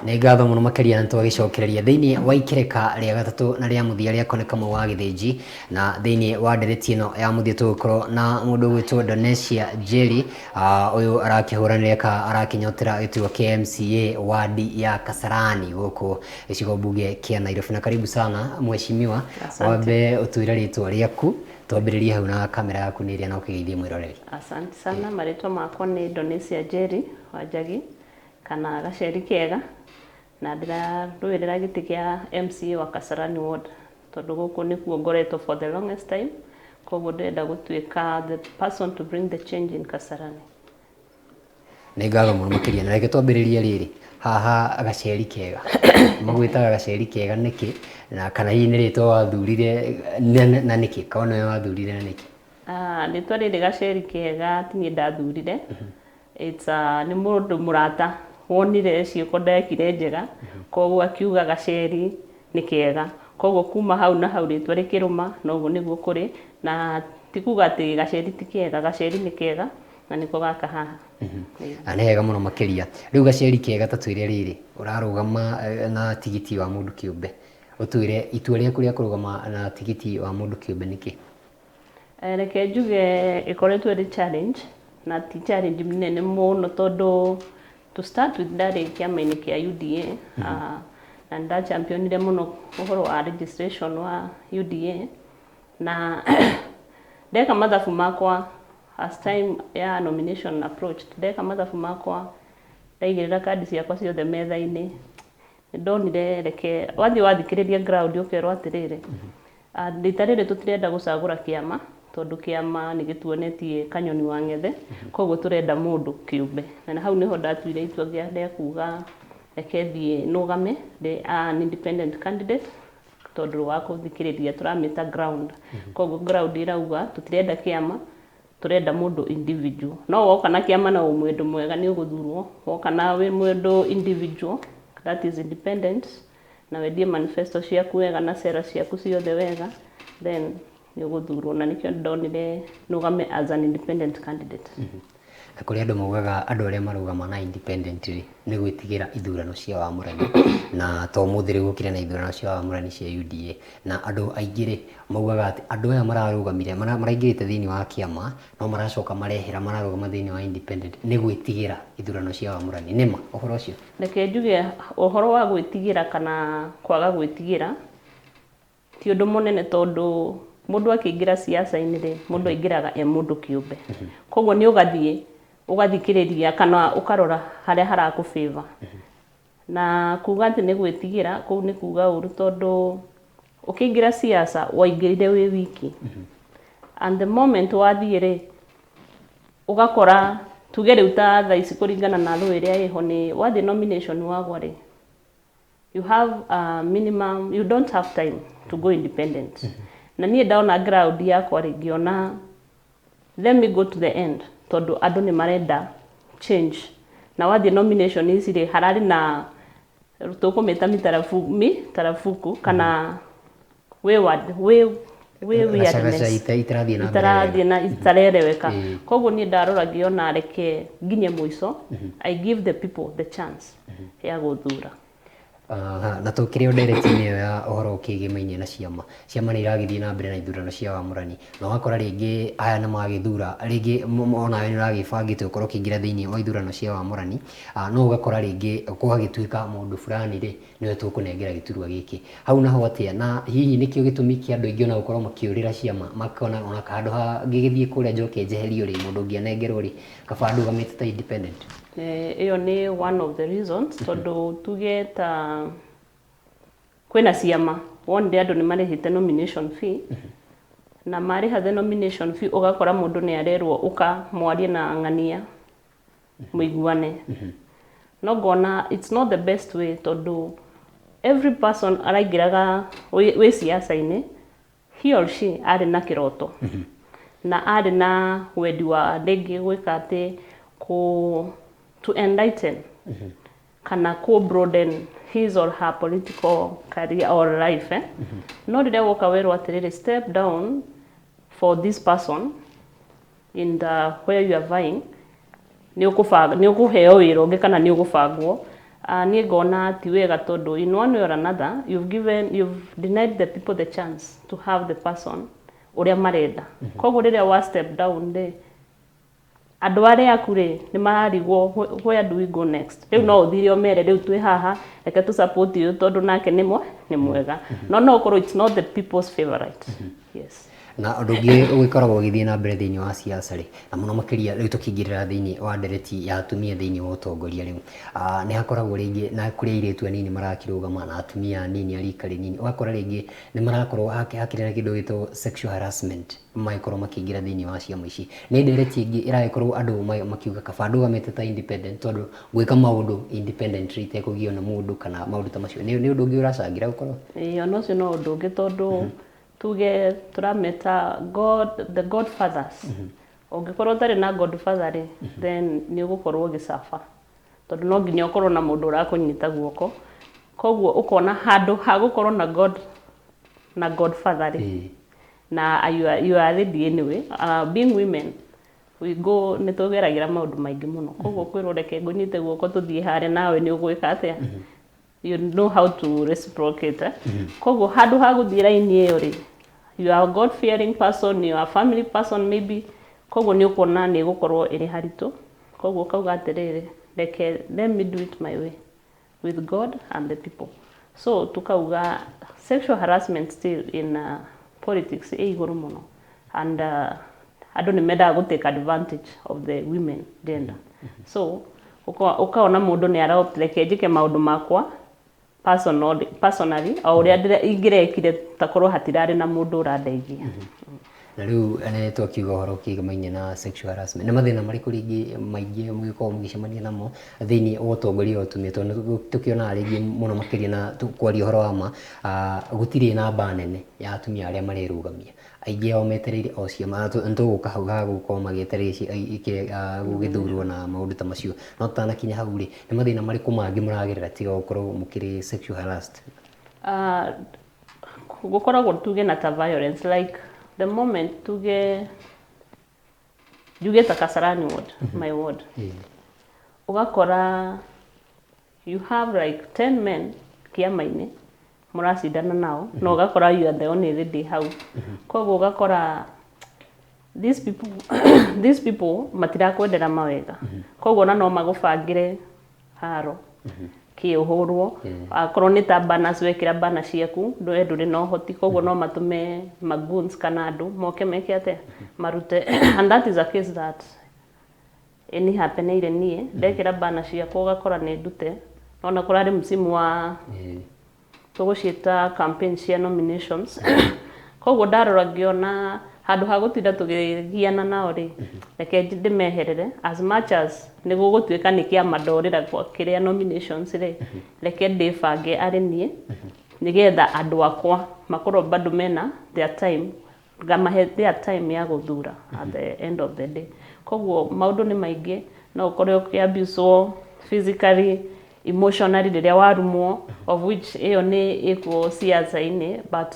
Nĩ ngatho mũno makĩria na twagicokereria thĩinĩ wa ikereka rĩa gatatũ na rĩa mũthia rĩa kone kamwe wa gĩthĩnji, na thĩinĩ wa ndereti ĩno ya mũthia tũgũkorwo na mũndũ ũgwĩtwo Donesia Njeri, ũyũ arakĩhũranĩra ka arakinyotera gĩturwa kĩa MCA wadi ya Kasarani gũkũ gĩcigo mbunge kĩa Nairobi. Na karibu sana mheshimiwa, wambe ũtwĩre rĩtwa rĩaku twambĩrĩrie hau na kamera yaku nĩ ĩrĩa na ũkĩgeithie mwĩroreri. Asante sana, marĩtwa makwa nĩ Donesia Njeri Wanjagi kana gaceri kega, na ndĩrarũĩrĩra gĩtĩ kĩa MCA wa Kasarani ward tondũ gũkũ nĩkuo ngoretwo for the longest time, koguo ndĩrenda gũtuĩka the person to bring the change in Kasarani. Nĩ ngatho mũno makĩria, na reke twambĩrĩrie rĩrĩ haha gaceri kega magwĩtaga gaceri kega nĩkĩ, na kana hihi nĩ rĩtwa wathurire na nĩkĩ, kana nĩwe wathurire na nĩkĩ? Rĩtwa rĩrĩ gaceri kega ti niĩ ndathurire, nĩ mũndũ mũrata wonire ciĩko ndekire njega, koguo akiuga gaceri nĩ kega, koguo kuma hau na hau rĩtwa rĩkĩrũma, na ũguo nĩguo kũrĩ, na ti kuga atĩ gaceri ti kega, gaceri nĩ kega na nĩko gaka haha. Nĩ hega mũno makĩria. Rĩu gaceri kega ta twĩre rĩrĩ, ũrarũgama na tigiti wa mũndũ kĩũmbe, ũtwĩre itua rĩaku rĩa kũrũgama na tigiti wa mũndũ kĩũmbe nĩkĩ? Reke njuge ĩkoretwo ĩrĩ challenge, na ti challenge nene mũno tondũ to start with ndarĩ kĩama-inĩ kĩa UDA, na nda championire mũno ũhoro wa registration wa UDA, na ndeka mathabu makwa as time ya nomination approach, ndeka mathabu makwa ndaigĩrĩra kandi ciakwa ciothe metha-inĩ, ndonire reke wathiĩ wathikĩrĩria ground ũkerwo atĩrĩrĩ, rita rĩrĩ tũtirenda gũcagũra kĩama tondũ kĩama nĩ gĩtuonetie kanyoni wa ng'ethe, koguo tũrenda mũndũ kĩũmbe, na hau nĩho ndatuire itua rĩa kuga reke thiĩ nũgame an independent candidate tondũ wa gũthikĩrĩria tũramĩta ground, koguo ground ĩrauga tũtirenda kĩama, tũrenda mũndũ individual. No woka na kĩama na mũndũ mwega nĩ ũgũthurwo, woka na wĩ mũndũ individual that is independent, na wendie manifesto ciaku wega na sera ciaku ciothe wega, then nĩ ũgũthurwo, na nĩkĩo ndonire nũgame as an independent candidate. Na kũrĩ andũ maugaga andũ arĩa marũgama na independent rĩ nĩ gwĩtigĩra ithurano cia wamũrani, na to mũthĩ rĩ gũkĩrĩ na ithurano cia wamũrani cia UDA, na andũ aingĩ rĩ maugaga atĩ andũ aya mararũgamire maraingĩrĩte thĩinĩ wa kĩama no maracoka marehera mararũgama thĩinĩ wa independent nĩ gwĩtigĩra ithurano cia wamũrani. Nĩma ũhoro ũcio? Reke njuge ũhoro wa gwĩtigĩra kana kwaga gwĩtigĩra ti ũndũ mũnene tondũ mũndũ akĩingĩra siasa-inĩ rĩ mũndũ aingĩraga e mũndũ kĩũmbe, koguo nĩ ũgathiĩ ũgathikĩrĩria kana ũkarora harĩa harakũ-favor, na kuga atĩ nĩ gwĩtigĩra kũu nĩ kuga ũru tondũ ũkĩingĩra siasa waingĩrire wĩ wiki, and the moment wathiĩ rĩ ũgakora tuge rĩu ta thaa ici kũringana na law ĩrĩa ĩho nĩ wathiĩ nomination wagwa rĩ you have a minimum, you don't have time to go independent. Na niĩ ndaona ground yakwa rĩ ngĩona let me go to the end tondũ andũ nĩ marenda change, na wathiĩ nomination ici rĩ hararĩ na tũkũmĩta mitarabuku kana itarereweka, koguo niĩ ndarora ngĩona reke nginye mũico, I give the people the chance ya gũthura. Na tũkĩrĩ ndereti-inĩ ĩyo ya ũhoro ũkĩgĩmainie na ciama nĩ iragĩthiĩ na mbere na ithurano cia wamũrani, na wakora rĩngĩ aya nĩ magĩthura rĩngĩ onawe nĩ ũragĩbangĩte ũkorwo ũkĩingĩra thĩinĩ wa ithurano cia wamũrani, no ũgakora rĩngĩ gũgagĩtuĩka mũndũ fulani rĩ nĩwe tũkũnengera gĩturwa gĩkĩ, hau naho atĩa? Na hihi nĩkĩo gĩtũmi kĩa andũ aingĩ ona gũkorwo makĩũrĩra ciama makona ona handũ hangĩgĩthiĩ kũrĩa njoke njeherio rĩ mũndũ ũngĩanengerwo rĩ kaba ndũgamĩte ta independent? Iyo nĩ one of the reasons tondũ tuge ta kwĩna ciama wonire andũ nĩ marĩhĩte nomination fee, na marĩha the nomination fee ũgakora mũndũ nĩ arerwo ũka mwarie na ng'ania mũiguane, no ngona it's not the best way tondũ every person araingĩraga wĩ siasa-inĩ he or she arĩ na kĩroto na arĩ na wendi wa rĩngĩ gwĩka atĩ to enlighten kana broaden his or her political career or life, no rĩrĩa woka werwo atĩrĩrĩ step down for this person in the where you are vying, nĩ ũkũheo wĩra ũngĩ kana nĩ ũgũbangwo niĩ ngona ti wega tondũ in one way or another you've denied the people the chance to have the person ũrĩa marenda. Koguo rĩrĩa wa step down rĩ, andũ arĩa aku rĩ nĩ mararigwo where do we go next. Rĩu no ũthire ũmere rĩu twĩ haha reke tu support you tondũ nake nĩ mwega. No ũkorwo it's not the people's favorite. Yes. Na ũndũ ũngĩ ũgĩkoragwo ũgĩthiĩ na mbere thĩinĩ wa siasa rĩ, na mũno makĩria rĩu tũkĩingĩrĩra thĩinĩ wa ndereti ya atumia thĩinĩ wa ũtongoria rĩu, nĩ hakoragwo rĩngĩ na kũrĩa airĩtu anini marakĩrũgama na atumia anini arika rĩnini, ũgakora rĩngĩ nĩ marakorwo hakĩrĩ na kĩndũ gĩtwo sexual harassment magĩkorwo makĩingĩra thĩinĩ wa ciama ici. Nĩ ndereti ĩngĩ ĩragĩkorwo andũ makiuga kaba ndũgamĩte ta independent tondũ gwĩka maũndũ independently itekũgio na mũndũ kana maũndũ ta macio. Nĩ ũndũ ũngĩ ũracangĩra gũkorwo? Ona ũcio no ũndũ ũngĩ tondũ tuge turameta the godfathers. Ũngĩkorwo ũtarĩ na godfather rĩ, then nĩ ũgũkorwo ũgĩcafa tondũ no nginya ũkorwo na mũndũ ũrakũnyita guoko. Koguo ũkona handũ ha gũkorwo na godfather rĩ, na you are ready anyway. Being women we go nĩ tũgeragĩra maũndũ maingĩ mũno. Koguo kwĩrwo reke ngũnyite guoko tũthiĩ harĩa nawe nĩ ũgwĩka atĩa. You know how to reciprocate. Koguo handũ ha gũthiĩ raini ĩyo rĩ, you are a God fearing person, you are a family person maybe. Koguo nĩ ũkuona nĩ gũkorwo ĩrĩ haritũ. Koguo kauga atĩrĩrĩ, let me do it my way with God and the people. So tukauga sexual harassment still in politics ĩ igũrũ mũno, and andũ nĩ mendaga gũ take advantage of the women gender. So ukaona mũndũ nĩ araoptreke njĩke maũndũ makwa personally o ũrĩa ingĩrekire takorwo hatirarĩ na mũndũ ũrandeithia. Na rĩu nĩ twakiuga ũhoro ũkĩgamaine na sexual harassment, nĩ mathĩna marĩkũ rĩngĩ maingĩ mũgĩkorwo mũgĩcemania namo thĩinĩ wa ũtongoria wa atumia? Tondũ tũkĩonaga rĩngĩ mũno makĩria na kwaria ũhoro wa ma, gũtirĩ namba nene ya atumia arĩa marerũgamia, aingĩ ao metereire o ciama. Nĩtũgũka hau ha gũkorwo magĩetereire gũgĩthurwo na maũndũ ta macio, no tũtanakinya hau rĩ, nĩ mathĩna marĩkũ mangĩ mũragerera tiga gũkorwo mũkĩrĩ sexual harassed? Gũkoragwo tuge na ta violence, like the moment tuge ta Kasarani ward, my ward, ugakora you have like 10 men kiama-inĩ mũracindana nao, na ugakora you are the only lady hau. Koguo ugakora these people matirakwendera mawega. Koguo na no magũbangĩre haro kĩũhũrwo, akorwo nĩ ta banners wekĩra banner ciaku ndũrĩ na ũhoti, koguo no matũme magoons kana andũ moke meke atĩa marute. And that is a case that any happeneire niĩ ndekĩra banner ciakwa ugakora nĩ ndute, ona kũrarĩ msimu wa tũgũciĩta campaign cia nominations. Koguo ndarora ngĩona handũ ha gũtinda tũgĩgiana nao rĩ, reke ndĩmeherere as much as nĩ gũgũtuĩka nĩ kĩama ndorĩra kĩrĩa nominations rĩ, reke ndĩbange arĩ niĩ nĩgetha andũ akwa makorwo bado mena their time, ngamahe their time ya gũthura at the end of the day. Koguo maũndũ nĩ maingĩ, no ũkorwo ũkĩabuswo physically, emotionally rĩrĩa warumwo, of which ĩyo nĩ ĩkuo siasa-inĩ, but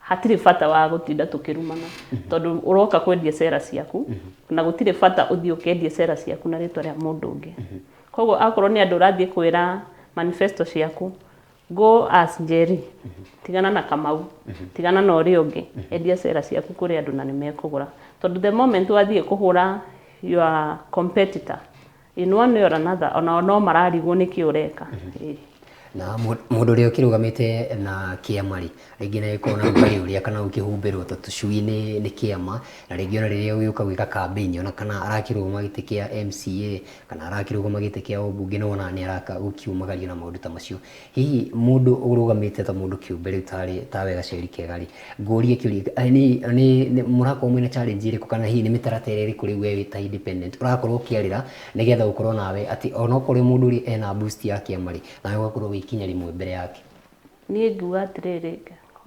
hatirĩ bata wa gũtinda tũkĩrumana tondũ ũroka kwendia cera ciaku, na gũtirĩ bata ũthiĩ ũkendia cera ciaku na rĩtwa rĩa mũndũ ũngĩ. Koguo akorwo nĩ andũ ũrathiĩ kwĩra manifesto ciaku, go as NJERI, tigana na Kamau, tigana na ũrĩa ũngĩ, endia cera ciaku kũrĩ andũ na nĩ mekũgũra. Tondũ the moment wathiĩ kũhũra your competitor in one way or another, ona no mararigwo nĩkĩ ũreka. Na mũndũ ũrĩa ũkĩrũgamĩte na kĩama rĩ, rĩngĩ nĩ gĩkorwo na rugarĩ ũrĩa kana ũkĩhumbĩrwo ta tũcui nĩ kĩama, na rĩngĩ ona rĩrĩa ũgĩũka gwĩka campaign, ona kana arakĩrũgama gĩtĩ kĩa MCA kana arakĩrũgama gĩtĩ kĩa ũmbunge, no ona nĩ araka gũkiumagario na maũndũ ta macio. Hihi mũndũ ũrũgamĩte ta mũndũ kĩũmbe rĩu tawe Gaceri kega rĩ, ngũrie kĩũria, mũrakorwo mwĩna challenge ĩrĩkũ kana hihi nĩ mĩtaratara ĩrĩkũ rĩu we wĩ ta independent ũrakorwo ũkĩarĩra nĩgetha ũkorwo nawe atĩ ona okorwo mũndũ ũrĩa ena boost ya kĩama rĩ, nawe ũgakorwo ikinya rimwe mbere yake? Niĩ nguga atĩrĩrĩ,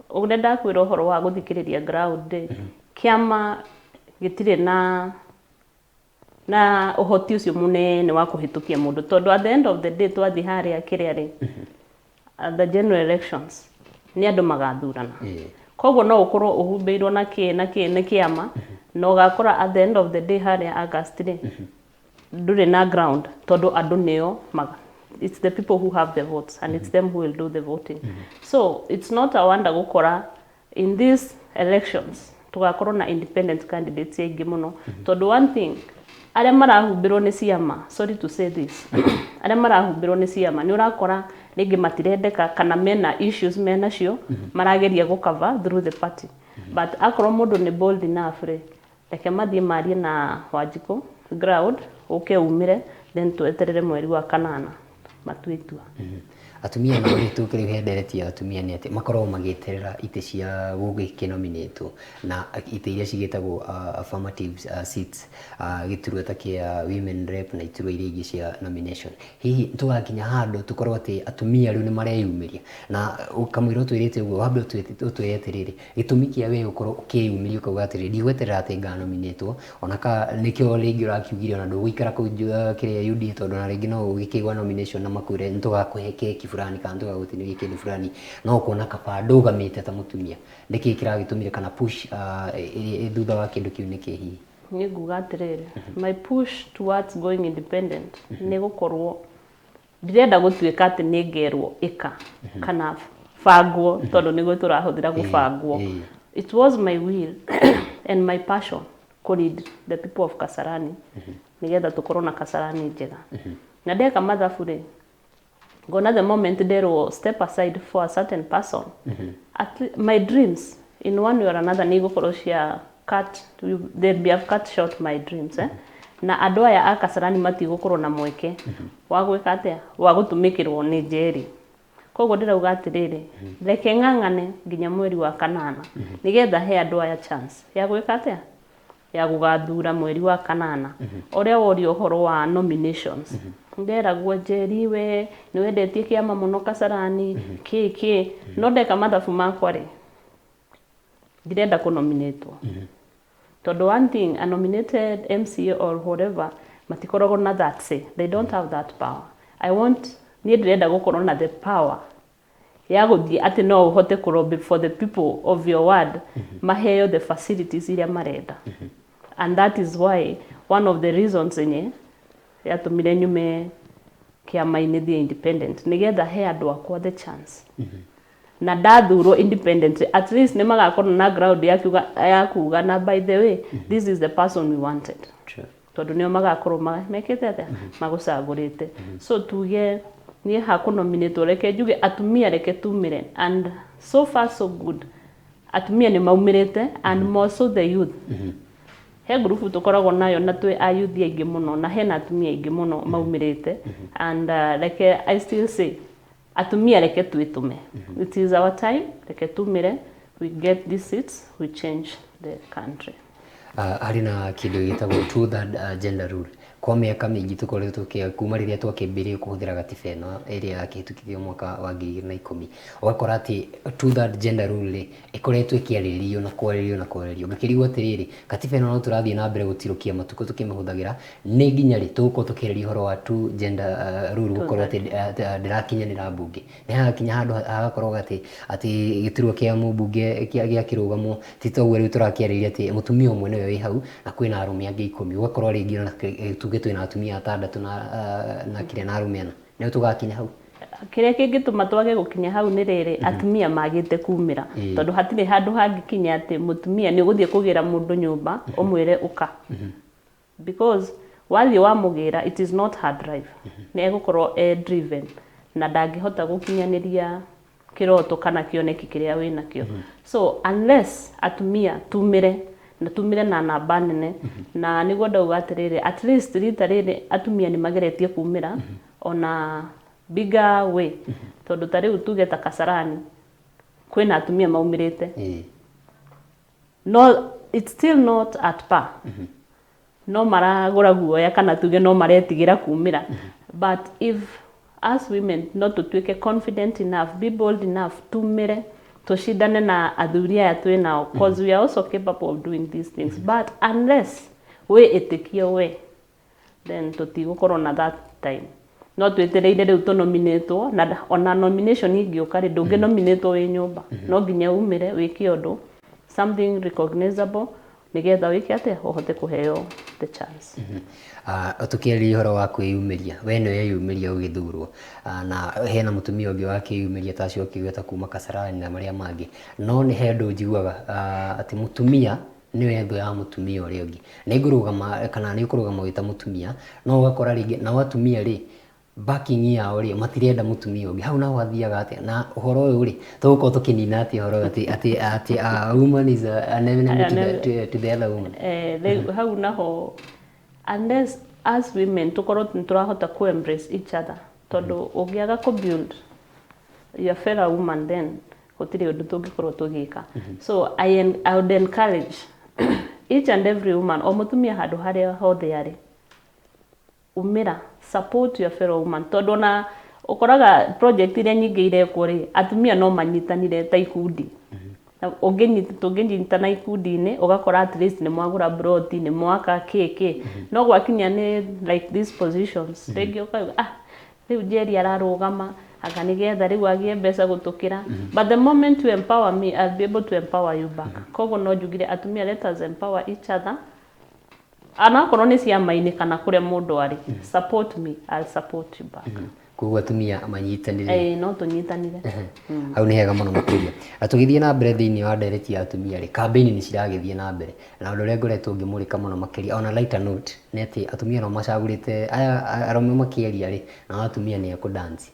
ũrĩa ndakwĩra ũhoro wa gũthikĩrĩria ground, kĩama gĩtirĩ na ũhoti ũcio mũnene wa kũhĩtũkia mũndũ, tondũ at the end of the day twathiĩ harĩa kĩrĩa rĩ, the general elections nĩ andũ magathurana. Koguo no ũkorwo ũhumbĩirwo na kĩama, na ũgakora at the end of the day harĩa August rĩ, ndũrĩ na ground tondũ andũ nĩo it's the people who have the votes and it's them who will do the voting. So it's not a wonder gukora in these elections tugakorwo na independent candidates aingĩ mũno tondũ one thing arĩa marahumbĩrwo nĩ ciama, sorry to say this, arĩa marahumbĩrwo nĩ ciama nĩ ũrakora rĩngĩ matirendeka kana mena issues menacio marageria gũcover through the party. But akorwo mũndũ nĩ bold enough reke mathiĩ marie na Wanjikũ ground ũke umire then tweterere mweri wa kanana matue itua. Atumia no ritukire henderetia atumia ni ati makorwo magĩeterera ite cia gũgĩkinominatwo na ite iria cigĩtagwo affirmative seats gĩturwa ta kĩa women rep na iturwa iria ingĩ cia nomination. Hihi tugakinya handũ tukorwo ati atumia rĩu nĩ mareyumĩria na kamũira twĩrĩte ũguo wambe twĩre atĩrĩrĩ gĩtũmi kĩa we ũkorwo ũkĩyumĩria ukauga atĩrĩrĩ ndigweterera atĩ nganominatwo ona ka nĩkĩo rĩngĩ ũrakiugire ona ndũgũikara kũu kĩrĩa UD tondũ na rĩngĩ no ũgĩkĩgwa nomination na makwĩre nĩtũgakũhe keki fulani kana tũgagũtinĩria kĩndũ fulani no kuona kaba ndũgamĩte ta mũtumia nĩkĩ kĩragĩtũmire kana push thutha wa kĩndũ kĩu nĩkĩ hihi? Nĩ nguga atĩrĩrĩ my push towards going independent nĩ gũkorwo ndirenda gũtuĩka atĩ nĩ ngerwo ĩka kana bangwo tondũ nĩguo tũrahũthĩra gũbangwo. It was my will and my passion to lead the people of Kasarani nĩgetha tũkorwo na Kasarani njega na ndeka mathabu rĩ ngona the moment there will step aside for a certain person my dreams in one way or another nĩ gũkorwo cia they'll have cut short my dreams na andũ aya a Kasarani matigũkorwo na mweke wa gwĩka atĩa wa gũtũmĩkĩrwo nĩ NJERI. Koguo ndĩrauga atĩrĩrĩ reke ng'ang'ane nginya mweri wa kanana nĩgetha he andũ aya chance ya gwĩka atĩa ya gũgathura mweri wa kanana ũrĩa worio ũhoro wa nominations. Nderagwo NJERI we nĩ wendetie kĩama mũno Kasarani kĩ no ndeka mathabu makwa rĩ ndirenda kũnominatwo tondũ one thing a nominated MCA or whatever matikoragwo na that say, they don't have that power. I want niĩ ndirenda gũkorwo na the power ya gũthiĩ atĩ no ũhote kũlobby for the people of your ward maheo the facilities iria marenda. And that is why one of the reasons yatũmire nyume kĩama-inĩ the independent nĩgetha he andũ akwa the chance na ndathurwo independent at least nĩ magakorwo na ground ya kuga na by the way this is the person we wanted tondũ nĩo magakorwo mekĩte atĩa magũcagũrĩte. So tuge niĩ hakũnominatwo reke njuge atumia reke tumĩre and so far so good atumia nĩ maumĩrĩte and more so the youth. He group tukoragwo nayo na twĩ a youth aingĩ mũno na hena atumia aingĩ mũno maumĩrĩte and reke I still say atumia reke twĩtume. It is our time reke tumĩre we get these seats we change the country. Harĩ na kĩndũ gĩtagwo two-third gender rule kwa mĩaka mĩingĩ tũkoretwo kuma rĩrĩa twakĩambĩrĩria kũhũthĩra gatiba ĩno ĩrĩa yakĩhĩtũkithio mwaka wa 2010 ũgakora atĩ two-third gender rule ĩkoretwo ĩkĩarĩrĩrio na kwarĩrio ngakĩrigwo atĩrĩrĩ gatiba ĩno no tũrathiĩ na mbere gũtirũkia matukũ tũkĩmĩhũthagĩra nĩ nginya rĩ tũgũkorwo tũkĩarĩria ũhoro wa two gender rule gũkorwo atĩ ndĩrakinyanĩra mbunge nĩ hagakinya handũ hagakorwo atĩ gĩturwa kĩa mũmbunge gĩakĩrũgamwo ti toguo rĩu tũrakĩarĩria atĩ mũtumia ũmwe nĩwe wĩ hau na kwĩna arũme angĩ 10 ũgakorwo rĩngĩ na tuge twĩna atumia 6 na kĩrĩa na arũme 4 nĩo tũgakinya hau. Kĩrĩa kĩngĩtũma twage gũkinya hau nĩ rĩrĩ atumia magĩte kumĩra tondũ hatirĩ handũ hangĩkinya atĩ mũtumia nĩ ũgũthiĩ kũgĩra mũndũ nyũmba ũmwĩre ũka because wathiĩ wamũgĩra it is not her drive nĩ egũkorwo driven na ndangĩhota gũkinyanĩria kĩroto kana kĩoneki kĩrĩa wĩnakĩo. So unless atumia tumĩre na namba nene na nĩguo ndauga atĩrĩrĩ at least rita rĩrĩ atumia nĩ mageretie kumĩra ona bigger way tondũ ta rĩu tuge ta Kasarani kwĩna atumia maumĩrĩte no it's still not at par no maragũra guoya kana tuge no maretigĩra kumĩra but if as women no tũtuĩke confident enough be bold enough tumĩre tushindane na athuri aya twĩnao because we are also capable of doing these things but unless we etikio we then tutigũkorwo na that time no twetereire rĩu tũnominatwo na ona nomination ingĩũka rĩ ndũngĩnominatwo wĩ nyũmba no nginya umĩre wĩke ũndũ something recognizable nĩgetha wĩke atĩa ũhote kũheo the chance. Tukiaria horo wa kwiyumiria we nĩ weyumiria ũgĩthurwo na hena mũtumia ũngĩ wakĩyumiria ta acio ũkĩgweta kuma Kasarani na marĩa mangĩ no nĩ he ndũ njiguaga atĩ mũtumia nĩwe thũ ya mũtumia ũrĩa ũngĩ nĩ ngũrũgama kana nĩ ũkũrũgama wĩ ta mũtumia no ũgakora rĩngĩ nao atumia rĩ backing yao rĩ matirenda mũtumia ũngĩ hau naho athiaga atĩa na ũhoro ũyũ rĩ tũgũkorwo tũkĩnina atĩ ũhoro atĩ a woman is an enemy to the other woman. Hau naho unless as women tukorwo turahota ku embrace each other tondu ungiaga ku build your fellow woman then gutiri undu tungikorwo tugika. So I would encourage each and every woman o mutumia handu haria hothe ari umira support your fellow woman tondu na ukoraga project iria nyingi irekwo ri atumia no manyitanire ta ikundi tũngĩnyitana ikundi-inĩ ũgakora at least nĩ mwagũra broti nĩ mwaka kĩkĩ no gwakinya nĩ like these positions rĩngĩ ũkauga rĩu Njeri ararũgama aka nĩgetha rĩu agĩe mbeca gũtũkĩra but the moment you empower me I'll be able to empower you back koguo no njugire atumia let us empower each other anakorwo nĩ ciama-inĩ kana kũrĩa mũndũ arĩ support me I'll support you back. Koguo atumia manyitanire no tũnyitanire hau nĩ hega mũno makĩria tũgĩthiĩ na mbere thĩinĩ wa ndereti ya atumia rĩ campaign nĩ ciragĩthiĩ na mbere na ũndũ ũrĩa ngoretwo ngĩmũrĩka mũno makĩria ona lighter note nĩ atĩ atumia no macagũrĩte aya arũme makĩaria rĩ na atumia nĩ ekũ dance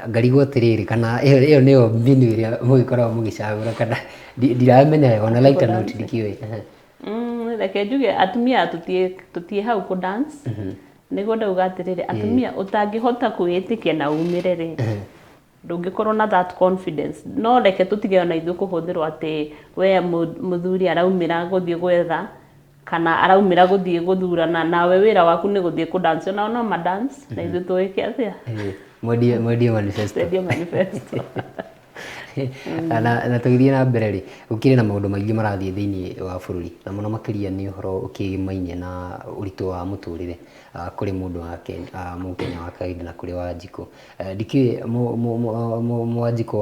ngarigwo atĩrĩrĩ kana ĩyo nĩyo mbinu ĩrĩa mũgĩkoragwo mũgĩcagũra kana ndiramenya ona lighter note ndikĩũĩ. Reke njuge atumia tũtiĩ hau ku dance nĩguo ndauga atĩrĩrĩ atumia ũtangĩhota kwĩĩtĩkia na umĩre rĩ ndũngĩkorwo na that confidence no reke tũtige ona ithuĩ kũhũthĩrwo atĩ we mũthuri araumĩra gũthiĩ gwetha kana araumĩra gũthiĩ gũthurana nawe wĩra waku nĩ gũthiĩ ku dance ona no ma dance na ithuĩ tũĩke atĩa mwendie manifesto na tũgĩthiĩ na mbere rĩ gũkĩrĩ na maũndũ maingĩ marathiĩ thĩinĩ wa bũrũri na mũno makĩria nĩ ũhoro ũkĩgĩmainie na ũritũ wa mũtũrĩre kũrĩ mũndũ wa Mũkenya wa kawaida na kũrĩ Wanjikũ ndikĩũĩ Wanjikũ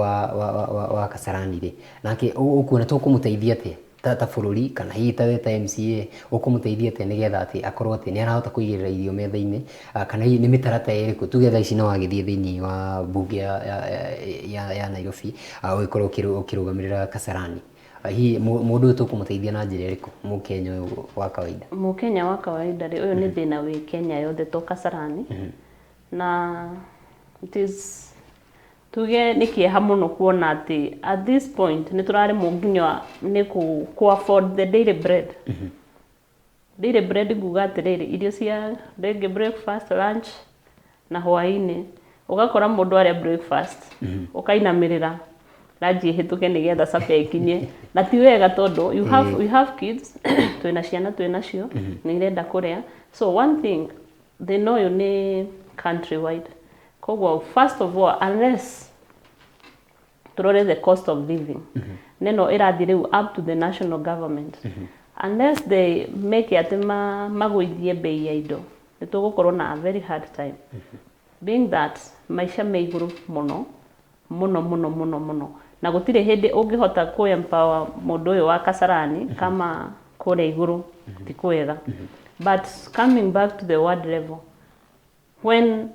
wa Kasarani rĩ nake ũkuona tũkũmũteithia atĩa ta bũrũri kana hihi ta MCA ũkũmũteithia atĩa nĩgetha atĩ akorwo atĩ nĩ arahota kũigĩrĩra irio metha-inĩ kana hihi nĩ mĩtaratara ĩrĩkũ tuge thaa ici no agĩthiĩ thĩinĩ wa mbunge ya Nairobi ũgĩkorwo ũkĩrũgamĩrĩra Kasarani hihi mũndũ ũyũ tũkũmũteithia na njĩra ĩrĩkũ Mũkenya wa kawaida Mũkenya wa kawaida rĩ ũyũ nĩ thĩna wĩ Kenya yothe to Kasarani na it is tuge nĩ kĩeha mũno kuona atĩ at this point nĩ tũraremwo nginya nĩ ku afford the daily bread. Daily bread nguga atĩrĩrĩ irio cia rĩngĩ breakfast lunch na hwaĩ-inĩ ũgakora mũndũ arĩa breakfast ũkainamĩrĩra lunch ĩhĩtũke nĩgetha supper ĩkinye na ti wega tondũ we have kids twĩna ciana twĩnacio nĩ irenda kũrĩa so one thing they know you nĩ country wide koguo first of all unless turore the cost of living neno ĩrathiĩ rĩu up to the national government unless they make atĩ magũithie bei ya indo nĩ tũgũkorwo na a very hard time being that maica me igũrũ mũno na gũtirĩ hĩndĩ ũngĩhota ku empower mũndũ ũyũ wa Kasarani kama kũrĩa igũrũ ti kwega but coming back to the world level when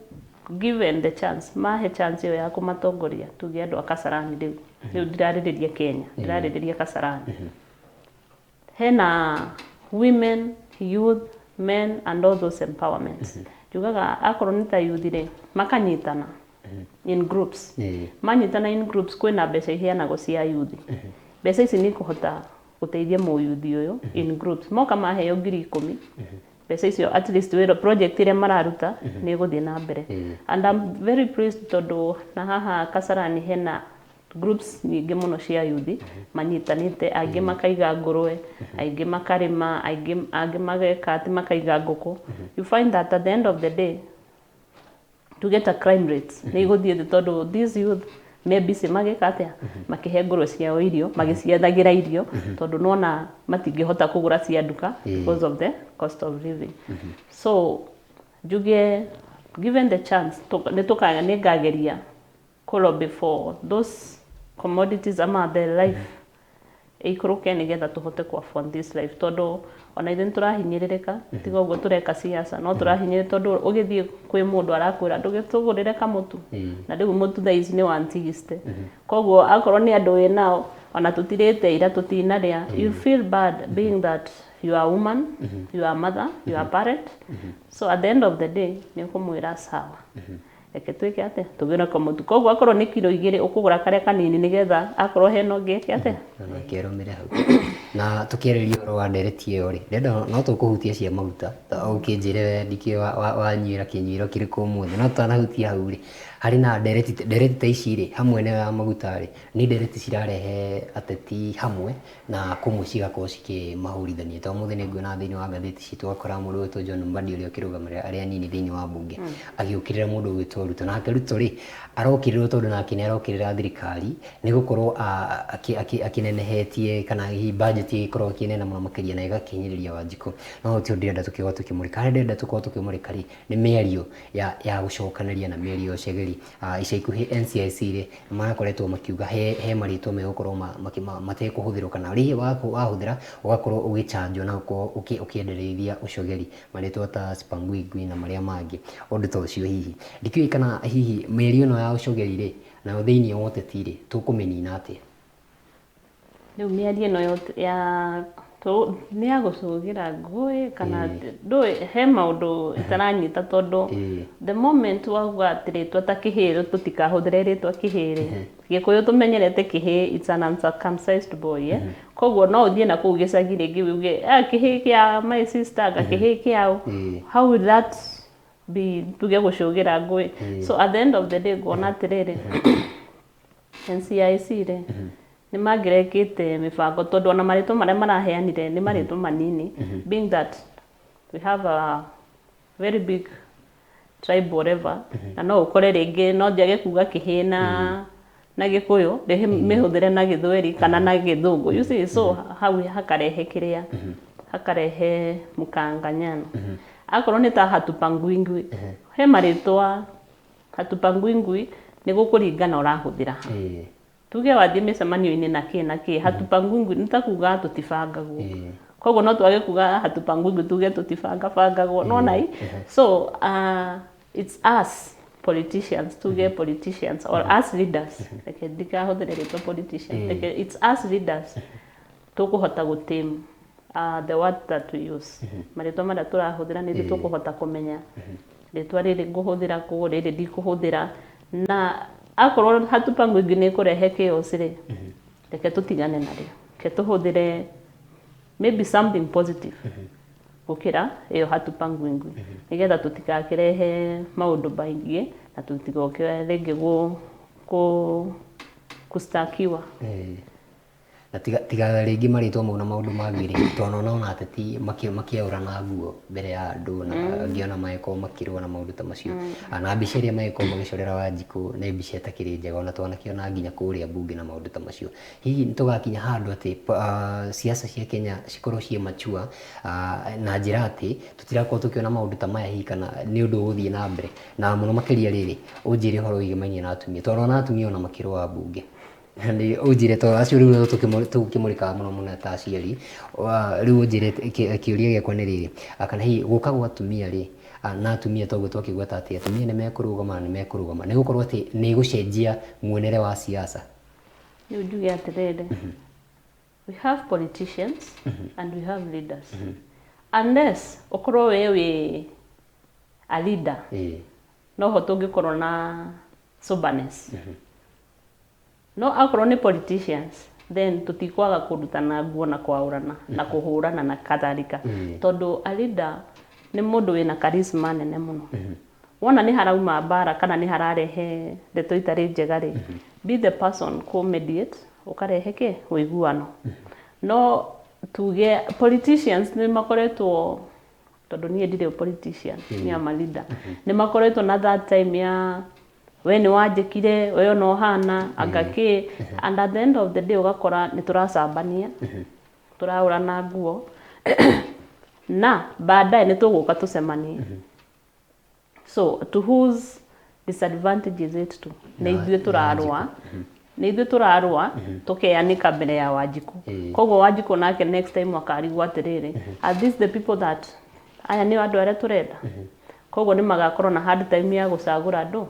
given the chance mahe chance ĩyo ya kũmatongoria tuge andũ a Kasarani rĩu ndirarĩrĩria Kenya ndirarĩrĩria Kasarani hena women youth men and all those empowerments njugaga akorwo nĩ ta youth rĩ makanyitana in groups manyitana in groups kwĩna mbeca iheanagwo cia youth mbeca ici nĩ kũhota gũteithia mũyuthi ũyũ in groups moka maheo 10,000 mbeca icio at least wĩra project iria mararuta nĩ gũthiĩ na mbere and I'm very pleased tondũ na haha Kasarani hena groups nyingĩ mũno cia youth manyitanĩte angĩ makaiga ngũrwe angĩ makarĩma angĩ mageka atĩ makaiga ngũkũ you find that at the end of the day to get a crime rates nĩ igũthiĩ thĩ tondũ these youth maybe magĩka atĩa makĩhe ngũrwe ciao irio magĩciethagĩra irio tondũ nona matingĩhota kũgũra cia nduka because of the cost of living so njuge given the chance nĩ ngageria lobby for those commodities ama the life ikuruke nigetha tuhote ku afford this life tondu ona ithe turahinyĩrĩrĩka tiga ũguo tureka siasa no turahinyĩrĩrĩka tondu ũgĩthiĩ kwĩ mũndũ arakwĩra ndũgĩtũgũrĩre kamũtu na rĩu mũtu thaa ici nĩ 160 koguo akorwo nĩ andũ wĩnao ona tutirĩte ira tutinarĩa you feel bad being that you are a woman you are a mother you are a parent so at the end of the day nĩ ũkũmwĩra sawa reke twĩke atĩ tũgĩre kamũtu koguo akorwo nĩ kiro 2 ũkũgũra karĩa kanini nĩgetha akorwo hena ũngĩ atĩ na kĩrũmĩre hau na tukĩarĩria ũhoro wa ndereti ĩyo rĩ ndenda no tũkũhutia cia maguta ũkĩnjĩre ndikĩ wanyuĩra kĩnyuĩro kĩrĩkũ ũmũthĩ no tũtanahutia hau rĩ harĩ na ndereti ta ici rĩ hamwe na maguta rĩ nĩ ndereti cirarehe ateti hamwe na kũmwe cigakorwo cikĩmahũrithania to mũthĩ nĩ nguona thĩinĩ wa ngathĩti citũ wakora mũndũ wĩtwo John Mbadi ũrĩa ũkĩrũgamĩrĩra arĩa anini thĩinĩ wa mbunge agĩũkĩrĩra mũndũ wĩtwo Ruto nake Ruto rĩ arokĩrĩrwo tondũ nake nĩ arokĩrĩra thirikari nĩ gũkorwo akĩnenehetie kana hihi budget ĩkorwo ĩkĩnene mũno makĩria na ĩgakinyĩrĩria Wanjikũ no tio ndĩrenda tũkĩgwa tũkĩmũrĩka harĩa ndĩrenda tũkorwo tũkĩmũrĩka rĩ nĩ mĩario ya gũcokanĩria na mĩario cegeri ica ikuhĩ NCIC rĩ marakoretwo makiuga he marĩtwa megũkorwo matekũhũthĩrwo kana rĩrĩ wahũthĩra ũgakorwo ũgĩchanjwo na ũkĩendereithia ũcogeri marĩtwa ta Spangwingwi na marĩa mangĩ ũndũ ta ũcio hihi ndikĩũĩ kana hihi mĩario ĩno ya ũcogeri rĩ na thĩinĩ wa ũteti rĩ tũkũmĩnina atĩa rĩu mĩario ĩno ya nĩ ya gũcũgĩra ngũĩ kana ndũĩ he maũndũ itaranyita tondũ the moment wauga atĩ rĩtwa ta kĩhĩĩ tũtikahũthĩre rĩtwa kĩhĩĩ gĩkũyũ tũmenyerete kĩhĩĩ it's an uncircumcised boy koguo no ũthiĩ na kũu gĩcagi rĩngĩ uge kĩhĩĩ kĩa my sister kĩhĩĩ kĩao how will that be tuge gũcũgĩra ngũĩ so at the end of the day nguona atĩrĩrĩ NCIC rĩ nĩ mangĩrekĩte mĩbango tondũ ona marĩtwa marĩa maraheanire nĩ marĩtwa manini being that we have a very big tribe whatever na no ũkore rĩngĩ no njage kuga kĩhĩĩ na gĩkũyũ mĩhũthĩre na gĩthweri kana na gĩthũngũ you see so hau hakarehe kĩrĩa hakarehe mũkanganyano akorwo nĩ ta Hatupangwingwi he marĩtwa Hatupangwingwi nĩ gũkũringana ũrahũthĩra tuge wathiĩ mĩcemanio-inĩ na kĩ Hatupangwingwi nĩ ta kuga tũtibangagwo koguo no twage kuga Hatupangwingwi tuge tũtibangabangagwo no nai so it's us politicians tuge politicians or us leaders like ndikahũthĩre rĩtwa politicians like it's us leaders tũkũhota gũtĩm the word that we use marĩtwa marĩa tũrahũthĩra nĩ ithuĩ tũkũhota kũmenya rĩtwa rĩrĩ ngũhũthĩra kũguo rĩrĩ ndikũhũthĩra na akorwo Hatupangwingwi nĩ kũrehe chaos rĩ reke tũtigane narĩo reke tũhũthĩre maybe something positive gũkĩra ĩyo Hatupangwingwi nĩgetha tũtigakĩrehe maũndũ maingĩ na tũtigoke rĩngĩ gũstakiwa na tiga rĩngĩ marĩtwa mau na maũndũ mangĩ rĩ tondũ nona ateti makĩaũrana nguo mbere ya andũ na ngĩona magĩkorwo makĩrũa na maũndũ ta macio na mbica ĩrĩa magĩkorwo magĩcorera Wanjikũ nĩ mbica ĩtakĩrĩ njega ona twanakĩona nginya kũrĩa mbunge na maũndũ ta macio hihi nĩtũgakinya handũ atĩ siasa cia Kenya cikorwo ciĩ mature na njĩra atĩ tũtirakorwo tũkĩona maũndũ ta maya hihi kana nĩ ũndũ ũgũthiĩ na mbere na mũno makĩria rĩrĩ ũnjĩre ũhoro wĩgĩmainie na atumia tondũ ona atumia ona makĩrũa mbunge nĩ ũnjĩre tondũ acio rĩu tũkĩmũrĩkaga mũno ta aciari rĩu ũnjĩre kĩũria gĩakwa nĩ rĩrĩ kana hihi gũka gwa atumia rĩ na atumia toguo twakĩgweta atĩ atumia nĩ mekũrũgama nĩ gũkorwo atĩ nĩ gũcenjia muonere wa siasa rĩu njuge atĩrĩrĩ we have politicians and we have leaders unless ũkorwo wĩ a leader noho tũngĩkorwo na soberness no akorwo nĩ politicians then tũtikwaga kũrutana nguo na kwaũrana na kũhũrana na kadhalika tondũ a leader nĩ mũndũ wĩna charisma nene mũno wona nĩ harauma mbara kana nĩ hararehe ndeto itarĩ njega rĩ be the person kũ mediate ũkarehe ũiguano no tuge politicians nĩ makoretwo tondũ niĩ ndirĩ politician ni ama leader nĩ makoretwo na that time ya we nĩ wanjĩkire we no hana agakĩ and at the end of the day ũgakora nĩ tũracambania tũraũrana nguo na baadaye nĩ tũgũka tũcemanie so to whose disadvantage is it to nĩ ithuĩ tũrarũa nä ithuä tå rarå tå keanika mbere ya Wanjiku koguo Wanjiku nake next time akarigwo atä are these the people that aya nä andå arä a tå renda koguo nä magakorwo na hard time ya gå cagå ra andå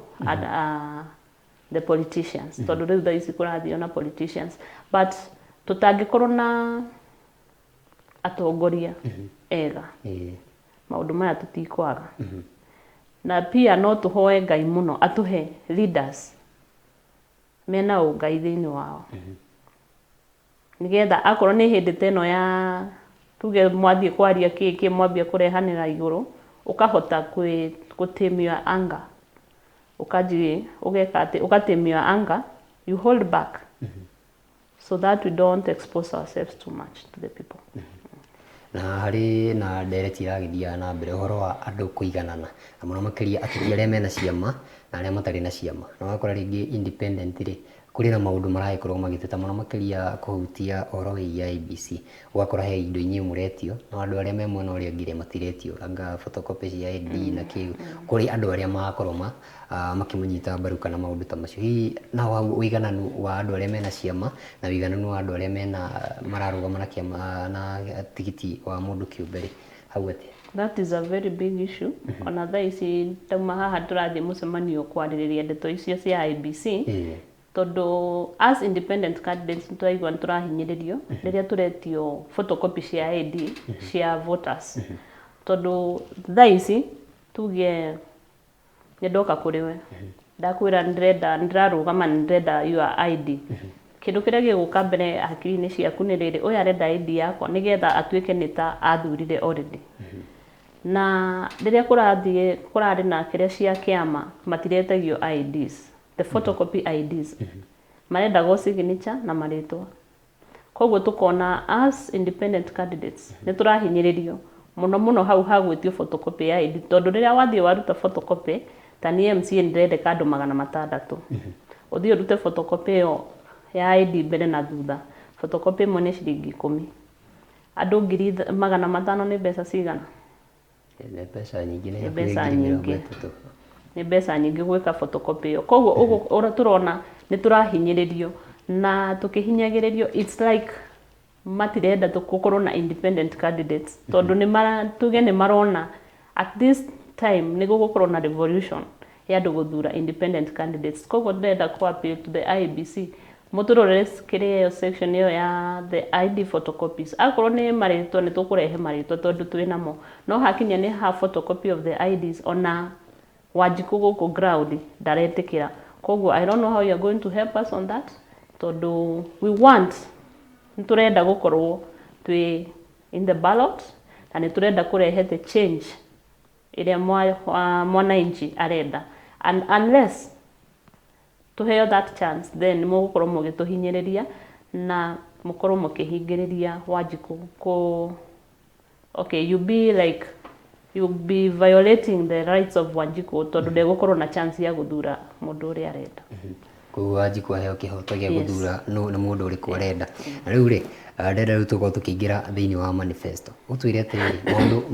the politicians tondå rä u thaa ici kå rathiä ona politicians but tå tangä korwo na atongoria ega maå ndå maya tå tikwaga na pia no tå hoe Ngai må no atå he leaders mena å Ngai thä-inä wao nä getha akorwo nä hä ndä ta ä no ya tuge mwathiä kwaria kä mwambia kå rehanä ra igå rå å kahota gå tame anga å tame anga you hold back so that we don't expose ourselves too much to the people na harĩ na ndereti iragĩthiaga na mbere ũhoro wa andũ kũiganana na mũno makĩria ateti arĩa mena ciama na arĩa matarĩ na ciama na wakora rĩngĩ independent rĩ kũrĩ na maũndũ maragĩkorwo magĩteta mũno makĩria kũhutia ũhoro wĩgiĩ IEBC ũgakora he indo inyuĩ mũretio na andũ arĩa me mwena ũrĩa ũngĩ matiretio anga photocopy cia ID na kĩu kũrĩ andũ arĩa magakorwo makĩmũnyita mbaru kana maũndũ ta macio hihi na ũigananu wa andũ arĩa mena ciama na ũigananu wa andũ arĩa mena mararũgama na kĩama na tigiti wa mũndũ kĩũmbe rĩ hau atĩa that is a very big issue ona thaa ici tauma haha tũrathiĩ mũcemanio kwarĩrĩria ndeto icio cia IEBC tondũ as independent candidates tũraigua nĩ tũrahinyĩrĩrio rĩrĩa tũretio photocopy cia ID cia voters tondũ thaa ici tuge nĩ ndoka kũrĩ we ndakwĩra ndĩrarũgama nĩ ndĩrenda your ID kĩndũ kĩrĩa gĩgũka mbere hakiri-inĩ ciaku nĩ rĩrĩ ũyũ arenda ID yakwa nĩ getha atuĩke nĩ ta athurire already na rĩrĩa kũrarĩ na kĩrĩa cia kĩama matiretagio IDs the photocopy IDs marendago signature na marĩtwa koguo tũkona as independent candidates nĩ tũrahinyĩrĩrio mũno hau hagwĩtio photocopy ya ID tondũ rĩrĩa wathiĩ waruta photocopy ta niĩ MCA nĩ ndĩrendeka andũ 600 ũthiĩ ũrute photocopy ĩyo ya ID mbere na thutha photocopy ĩmwe nĩ ciringi 10 andũ 500 nĩ mbeca cigana nĩ mbeca nyingĩ nĩ mbeca nyingĩ gwĩka photocopy ĩyo koguo tũrona nĩ tũrahinyĩrĩrio na tũkĩhinyagĩrĩrio it's like matirenda gũkorwo na independent candidates tondũ tuge nĩ marona at this time nĩ gũgũkorwo na revolution ya andũ gũthura independent candidates koguo ndĩrenda kũ appeal to the IEBC mũtũrorere kĩrĩa ĩyo section ĩyo ya the ID photocopies akorwo nĩ marĩtwa nĩ tũkũrehe marĩtwa tondũ twĩ namo no hakinya nĩ ha photocopy of the IDs ona Wanjiku gũkũ ground ndaretĩkĩra koguo I don't know how you are going to help us on that tondũ we want nĩ tũrenda gũkorwo twĩ in the ballot na nĩ tũrenda kũrehe the change ĩrĩa mwananchi arenda and unless tuheo that chance then mũgũkorwo mũgĩtũhinyĩrĩria na mũkorwo mũkĩhingĩrĩria Wanjiku okay you'll be violating the rights of Wanjiku tondũ ndegũkorwo na chance ya gũthura mũndũ ũrĩa arenda koguo Wanjiku aheo kĩhoto gĩa gũthura nĩ mũndũ ũrĩkũ arenda na rĩu rĩ ndĩrenda rĩu tũkorwo tũkĩingĩra thĩinĩ wa manifesto ũtwĩre atĩrĩrĩ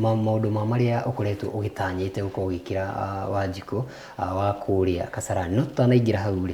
maũndũ marĩa ũkoretwo ũgĩtanyĩte gũkorwo ũgĩkĩra Wanjiku wa kũrĩa Kasarani no tũtanaingĩra hau rĩ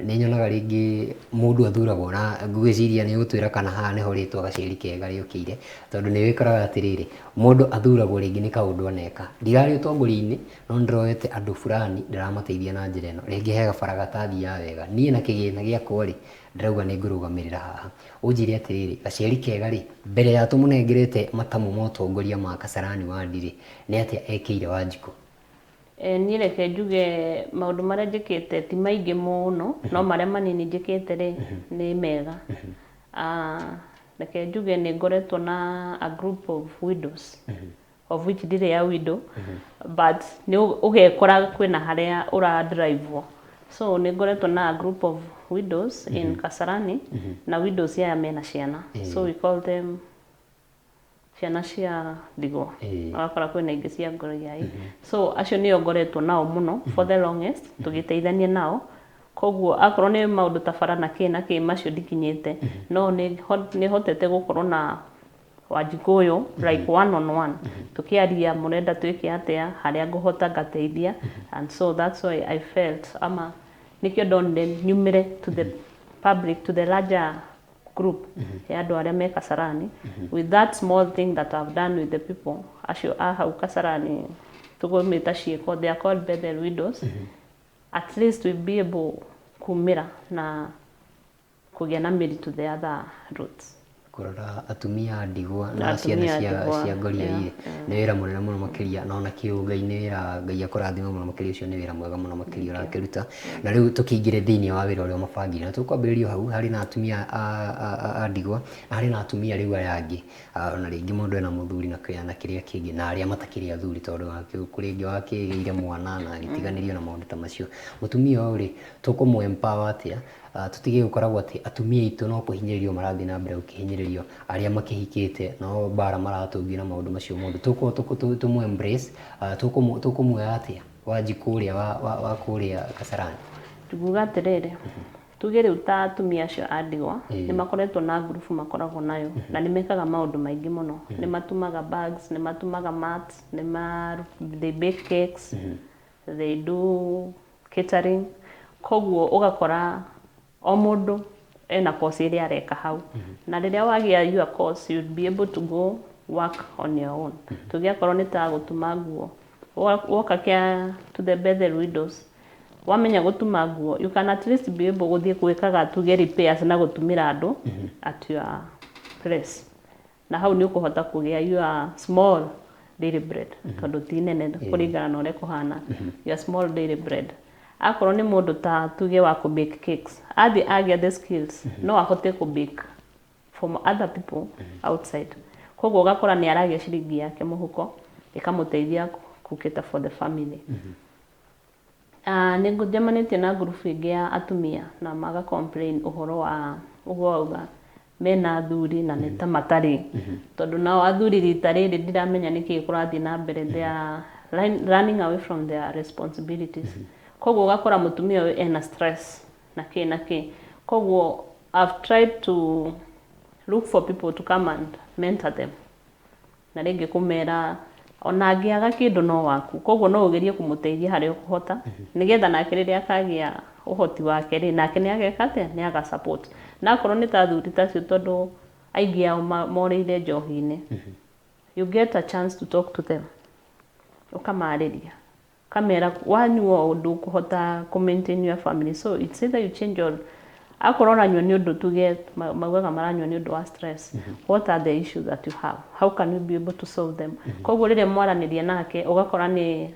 nĩ nyonaga rĩngĩ mũndũ athuragwo na ngwĩciria nĩ ũgũtwĩra kana haha nĩho rĩtwa Gaciari Kega rĩũkĩire tondũ nĩ wĩkoraga atĩrĩrĩ mũndũ athuragwo rĩngĩ nĩ kaũndũ aneka ndirarĩ ũtongoria-inĩ no nĩndĩroete andũ fulani ndĩramateithia na njĩra ĩno rĩngĩ he gabara gatathiaga wega niĩ na kĩgĩna gĩakwa rĩ ndĩrauga nĩ ngũrũgamĩrĩra haha ũnjĩre atĩrĩrĩ Gaciari Kega rĩ mbere ya tũmũnengerete matamu ma ũtongoria ma Kasarani wandi rĩ nĩ atĩa ekĩire Wanjiku niĩ reke njuge maũndũ marĩa njĩkĩte ti maingĩ mũno no marĩa manini njĩkĩte rĩ nĩ mega reke njuge nĩ ngoretwo na a group of widows of which ndirĩ ya widow but nĩ ũgekora kwĩna harĩa ũradrivewo so nĩ ngoretwo na a group of widows in Kasarani na widows aya mena ciana so we call them ciana cia ndigwa agakora kwĩna ingĩ cia ngoroiai so acio nĩo ngoretwo nao mũno for the longest tũgĩteithania nao koguo akorwo nĩ maũndũ ta bara na kĩ macio ndikinyĩte no nĩ hotete gũkorwo na Wanjiku ũyũ like one on one tũkĩaria mũrenda twĩke atĩa harĩa ngũhota ngateithia and so that's why I felt nikio ndonire nyumire to the public, to the larger group ya andu aria me Kasarani, with that small thing that I've done with the people acio a hau Kasarani tugumita ciiko, they are called Bethel widows. At least we'll be able kumira na kugia na miri to the other routes. Kurora atumia ndigwa na ciana cia ngoria ire nĩ wĩra mũnene mũno makĩria na ona kĩũngai-inĩ wĩra Ngai akũrathima mũno makĩria ũcio nĩ wĩra mwega mũno makĩria ũrakĩruta na rĩu tũkĩingĩre thĩinĩ wa wĩra ũrĩa mabangire na tũkwambĩrĩria hau harĩ na atumia a ndigwa na harĩ na atumia rĩu aya angĩ ona rĩngĩ mũndũ ena mũthuri na kĩana kĩrĩa kĩngĩ na arĩa matakĩrĩ athuri tondũ kũrĩ angĩ wakĩgĩire mwana na agĩtiganĩrio na maũndũ ta macio mũtumia ũyũ rĩ tũkũmũ empower atĩa tutige gukoragwo ati atumia itu no kuhinyiririo marathi na mbere ukihinyiririo aria makihikite no bara maratungira maundu macio mundu tumu embrace tukumu atia waji kuria wa kuria Kasarani tuguga terere tugere uta atumia acio andigwa ni makoretwo na group makoragwo nayo na ni mekaga maundu maingi muno ni matumaga bags ni matumaga mats they bake cakes they do catering koguo ugakora o mundu ena course iria areka hau na riria wagia your course you'd be able to go work on your own tugia korwo ni ta gutuma nguo woka kia to the Bethel widows wamenya gutuma nguo you can at least be able guthie gwikaga tuge repairs na gutumira andu at your place na hau ni ukuhota kugia your small daily bread tondu ti nene kuringana na uria kuhana your small daily bread akorwo ni mundu ta tuge wa ku bake cakes agia the skills no ahote ku bake from other people outside koguo gakora ni aragia ciringi yake muhuko ikamuteithia kuketa for the family ningo jamanitie na group ingi ya atumia na maga complain uhoro wa ugauga mena thuri na neta matari tondu nao athuri rita riri ndiramenya niki kurathi na mbere they are running away from their responsibilities koguo gakora mutumia we ena stress na ki koguo I've tried to look for people to come and mentor them na ringi kumera ona angiaga kindu no waku koguo no ugerie kumuteithia hari ukuhota nigetha nake riria akagia uhoti wake ri nake ni ageka ate ni aga support na korwo ni ta thuri tacio tondu aingi ao moreire njohi-ini you get a chance to talk to them ukamariria kamera wanyuo undu kuhota ku maintain your family so it's either you change your akorora nywa ni undu tuge magwega maranywa ni undu wa stress what are the issues that you have how can you be able to solve them koguo rire mwaraniria nake ugakora ni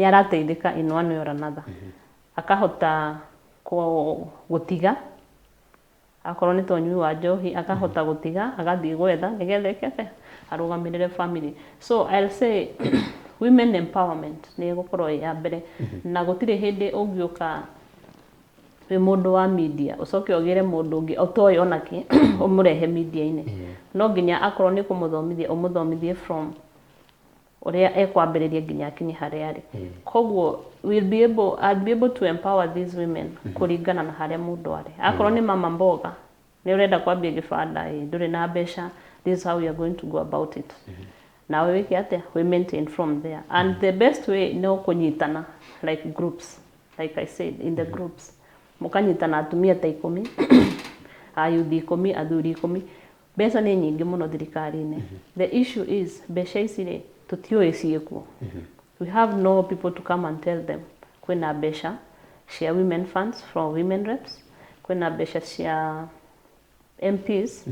arateithika in one way or another akahota gutiga akorwo ni tonyui wa njohi akahota gutiga agathii gwetha nigetha kete arugamirire family so I'll say women empowerment ni gukorwo ya mbere na gutire hindi ungiuka we mundu wa media ucoke ogire mundu ungi otoy onaki umurehe media-ini no nginya akorwo ni umuthomithie from uria ekwambiriria nginya akinye haria ari koguo I'll be able to empower these women kuringana na haria mundu ari akorwo ni mama mboga ni urenda kwambia gibanda nduri na mbeca this is how you are going to go about it na we wiki ate we maintain from there and the best way no kunyitana like groups like I said in the groups mukanyitana atumia ta 10 ayuthi 10 athuri 10 mbeca ni nyingi muno thirikari-ini the issue is mbeca ici ri tutioi ciekuo we have no people to come and tell them kwina mbeca cia women funds from women reps kwina mbeca cia MPs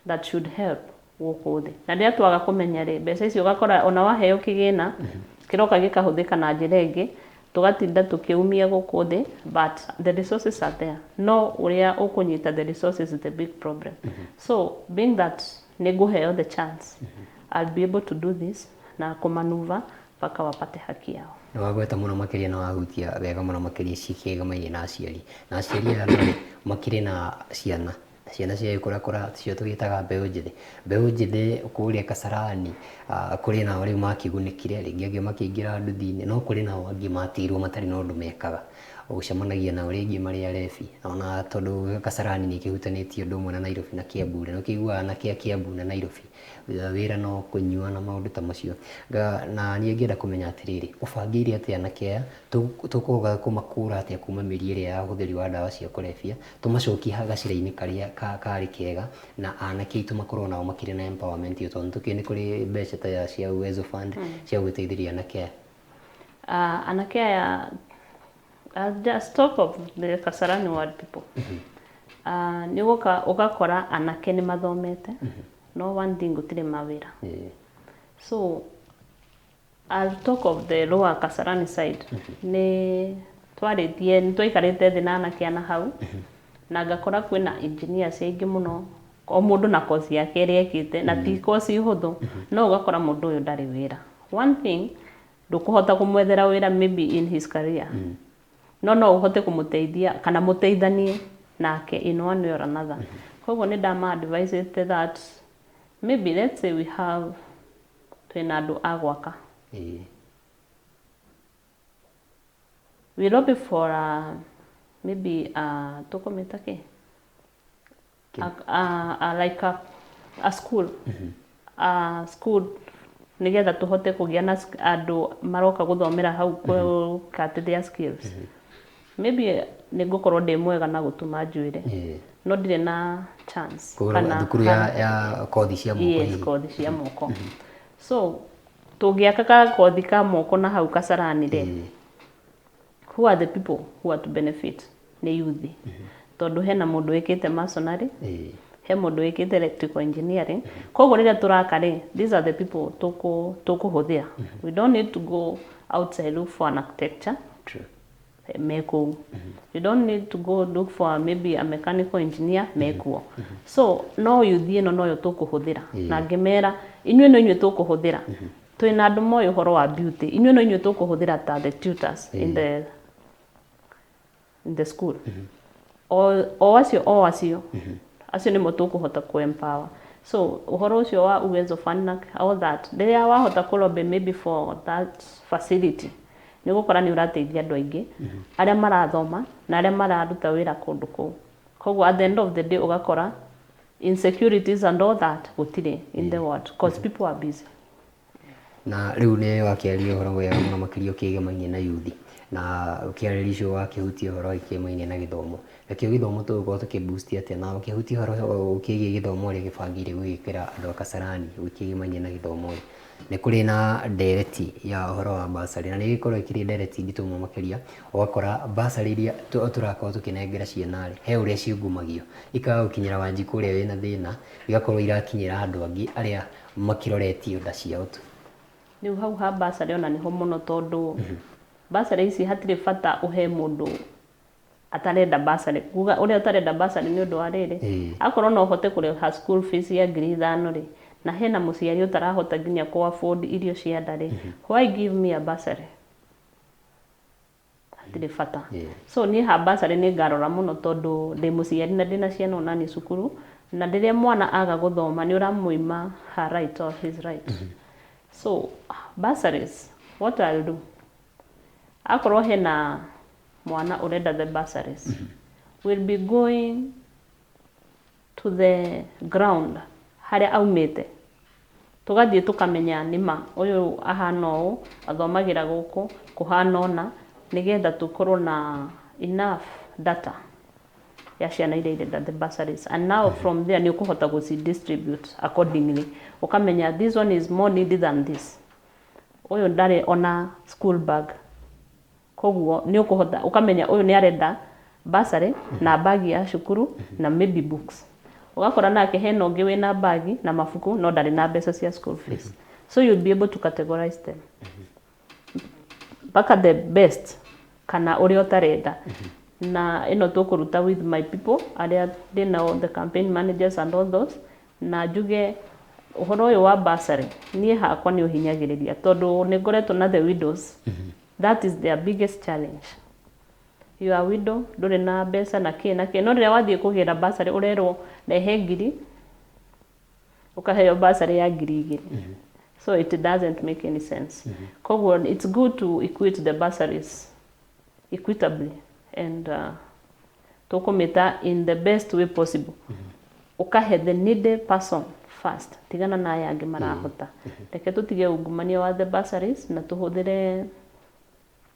that should help gukuthi na ndia twaga kumenya ri mbeca icio gakora ona waheo kigina kiroka gikahuthika na njira ingi tugatinda tukiumia gukuthi but the resources are there no uria ukunyita the resources is the big problem so being that neguheo the chance I'll be able to do this na kumanuva paka wapate haki yao na wagweta muno makiria na wahutia wega muno makiria cikiega mai na aciari aya makiri na ciana cia kurakura cio tugitaga mbeu njithi kuria Kasarani kuri na ori makigunikire ringi angi makiingira nduthi-ini no kuri na angi matirwo matari na undu mekaga ugucemanagia na uri ingi mari arebi ona tondu Kasarani ni kihutanitio undu umwe na Nairobi na Kiambu no kiguaga na Kiambu na Nairobi wĩra no kũnyua na maũndũ ta macio. Na niĩ ngĩenda kũmenya atĩrĩrĩ, ũbangĩire atĩa anake aya, tũkũhota kũmakũra atĩa kuma mĩri ĩrĩa ya ũhũthĩri wa ndawa cia kũrebia, tũmacokie gacĩra-inĩ karĩa karĩ kega, na anake aitũ makorwo nao makĩrĩ na empowerment ĩyo, tondũ nĩtũkĩũĩ nĩ kũrĩ mbeca ta cia Uwezo Fund cia gũteithĩrĩria anake aya. Anake aya, just talk of the Kasarani ward people. Nĩ ũgakora anake nĩ mathomete, no one thing gũtirĩ mawĩra. So I'll talk of the lower Kasarani side. Nĩ twaikarĩte thĩ na anake ana hau, na ngakora kwĩna engineers aingĩ mũno, o mũndũ na course yake ĩrĩa ekĩte, na ti course hũthũ, no ũgakora mũndũ ũyũ ndarĩ wĩra. One thing, ndũkũhota kũmwethera wĩra maybe in his career. No ũhote kũmũteithia kana mũteithanie nake in one way or another. Koguo nĩ ndama-advise that maybe let's say we have twĩna andũ a gwaka. We lobby for maybe tũkũmĩta kĩ? Like a school. School nĩgetha tũhote kũgĩa na andũ maroka gũthomera hau gũkate their skills. Maybe nĩ ngũkorwo ndĩ mwega na gũtuma njuĩre, no ndirĩ na chance kana thukuru ya kothi cia moko. Yes, kothi cia moko. So tũngĩaka ka kothi ka moko na hau Kasarani rĩ, who are the people who are to benefit? Nĩ youth. Tondũ hena mũndũ wĩkĩte masonry, he mũndũ wĩkĩte electrical engineering. Koguo rĩrĩa tũraka rĩ, these are the people tũkũhũthĩra. We don't need to go outside look for an architecture. True. Mekuo. You don't need to go look for maybe a mechanical engineer. Mekuo. So no youth ĩno noyo tũkũhũthĩra. Na ngĩmera inyuĩ no inyuĩ tũkũhũthĩra. Twĩna andũ moĩ ũhoro wa beauty. Inyuĩ no inyuĩ tũkũhũthĩra ta the tutors in the school. O acio acio nĩmo tũkũhota kũ-empower. So ũhoro ũcio wa Uwezo Fund all that, rĩrĩa wahota kũlobby maybe for that facility, nĩ gũkora nĩ ũrateithia andũ aingĩ arĩa marathoma na arĩa mararuta wĩra kũndũ kũu. Koguo at the end of the day ũgakora insecurities and all that gũtirĩ in the world because people are busy. Na rĩu nĩ wakĩaria ũhoro wega mũno makĩria ũkĩgemainie na youth, na ũkĩarĩria ũcio wakĩhutia ũhoro ũkĩgemainie na gĩthomo. Nakĩo gĩthomo tũgũkorwo tũkĩboost atĩa, na ũkĩhutia ũhoro ũkĩgiĩ gĩthomo ũrĩa gĩbangĩire gwĩkĩra andũ a Kasarani ũkĩgemainie na gĩthomo rĩ, nĩ kũrĩ na ndereti ya ũhoro wa bursary, na nĩ ĩgĩkorwo ĩkĩrĩ ndereti nditũ mũno makĩria. Ũgakora bursary iria tũrakorwo tũkĩnengera ciana rĩ, he ũrĩa ciungumagio, ikaga gũkinyĩra Wanjikũ ũrĩa wĩna thĩna, igakorwo irakinyĩra andũ angĩ arĩa makĩroretio nda ciao tu. Rĩu hau ha bursary ona nĩho mũno, tondũ bursary ici hatirĩ bata ũhe mũndũ atarenda bursary. Kuga ũrĩa ũtarenda bursary nĩ ũndũ wa rĩrĩ, akorwo no ũhote kũrĩha school fees ya 5,000 rĩ, na hena mũciari ũtarahota nginya ku afford irio cia nda rĩ, why give me a bursary? Hatirĩ bata. So niĩ ha bursary nĩ ngarora mũno, tondũ ndĩ mũciari na ndĩna ciana ona nĩ cukuru, na rĩrĩa mwana aga gũthoma nĩ ũramũima her right or his right. So bursaries, what I'll do, akorwo hena mwana ũrenda the bursaries, we'll be going to the ground harĩa aumĩte, tũgathiĩ tũkamenya nĩma ũyũ ahana ũũ, athomagĩra gũkũ, kũhana ũna, nĩgetha tũkorwo na enough data ya ciana iria irenda the bursaries, and now from there nĩ ũkũhota gũci-distribute accordingly. Ũkamenya this one is more needed than this, ũyũ ndarĩ ona school bag, koguo nĩ ũkũhota ũkamenya ũyũ nĩ arenda bursary na bagi ya cukuru na maybe books. Ũgakora nake hena ũngĩ wĩna bagi na mabuku no ndarĩ na mbeca cia school fees. So you'll be able to categorize them mpaka the best kana ũrĩa ũtarenda. Na ĩno tũkũruta with my people arĩa ndĩnao, the campaign managers and all those, na njuge ũhoro ũyũ wa bursary niĩ hakwa nĩ ũhinyagĩrĩria, tondũ nĩ ngoretwo na the widows. That is their biggest challenge. You are widow, ndũrĩ na mbeca na kĩ na kĩ, no rĩrĩa wathiĩ kũgĩra bursary ũrerwo rehe 1,000 ũkaheo bursary ya 2,000. So it doesn't make any sense. Koguo it's good to equate the bursaries equitably and tũkũmĩta in the best way possible. Ukahe the needed person first tigana na aya angĩ marahota reke tutige ungumania wa the bursaries na tuhũthĩre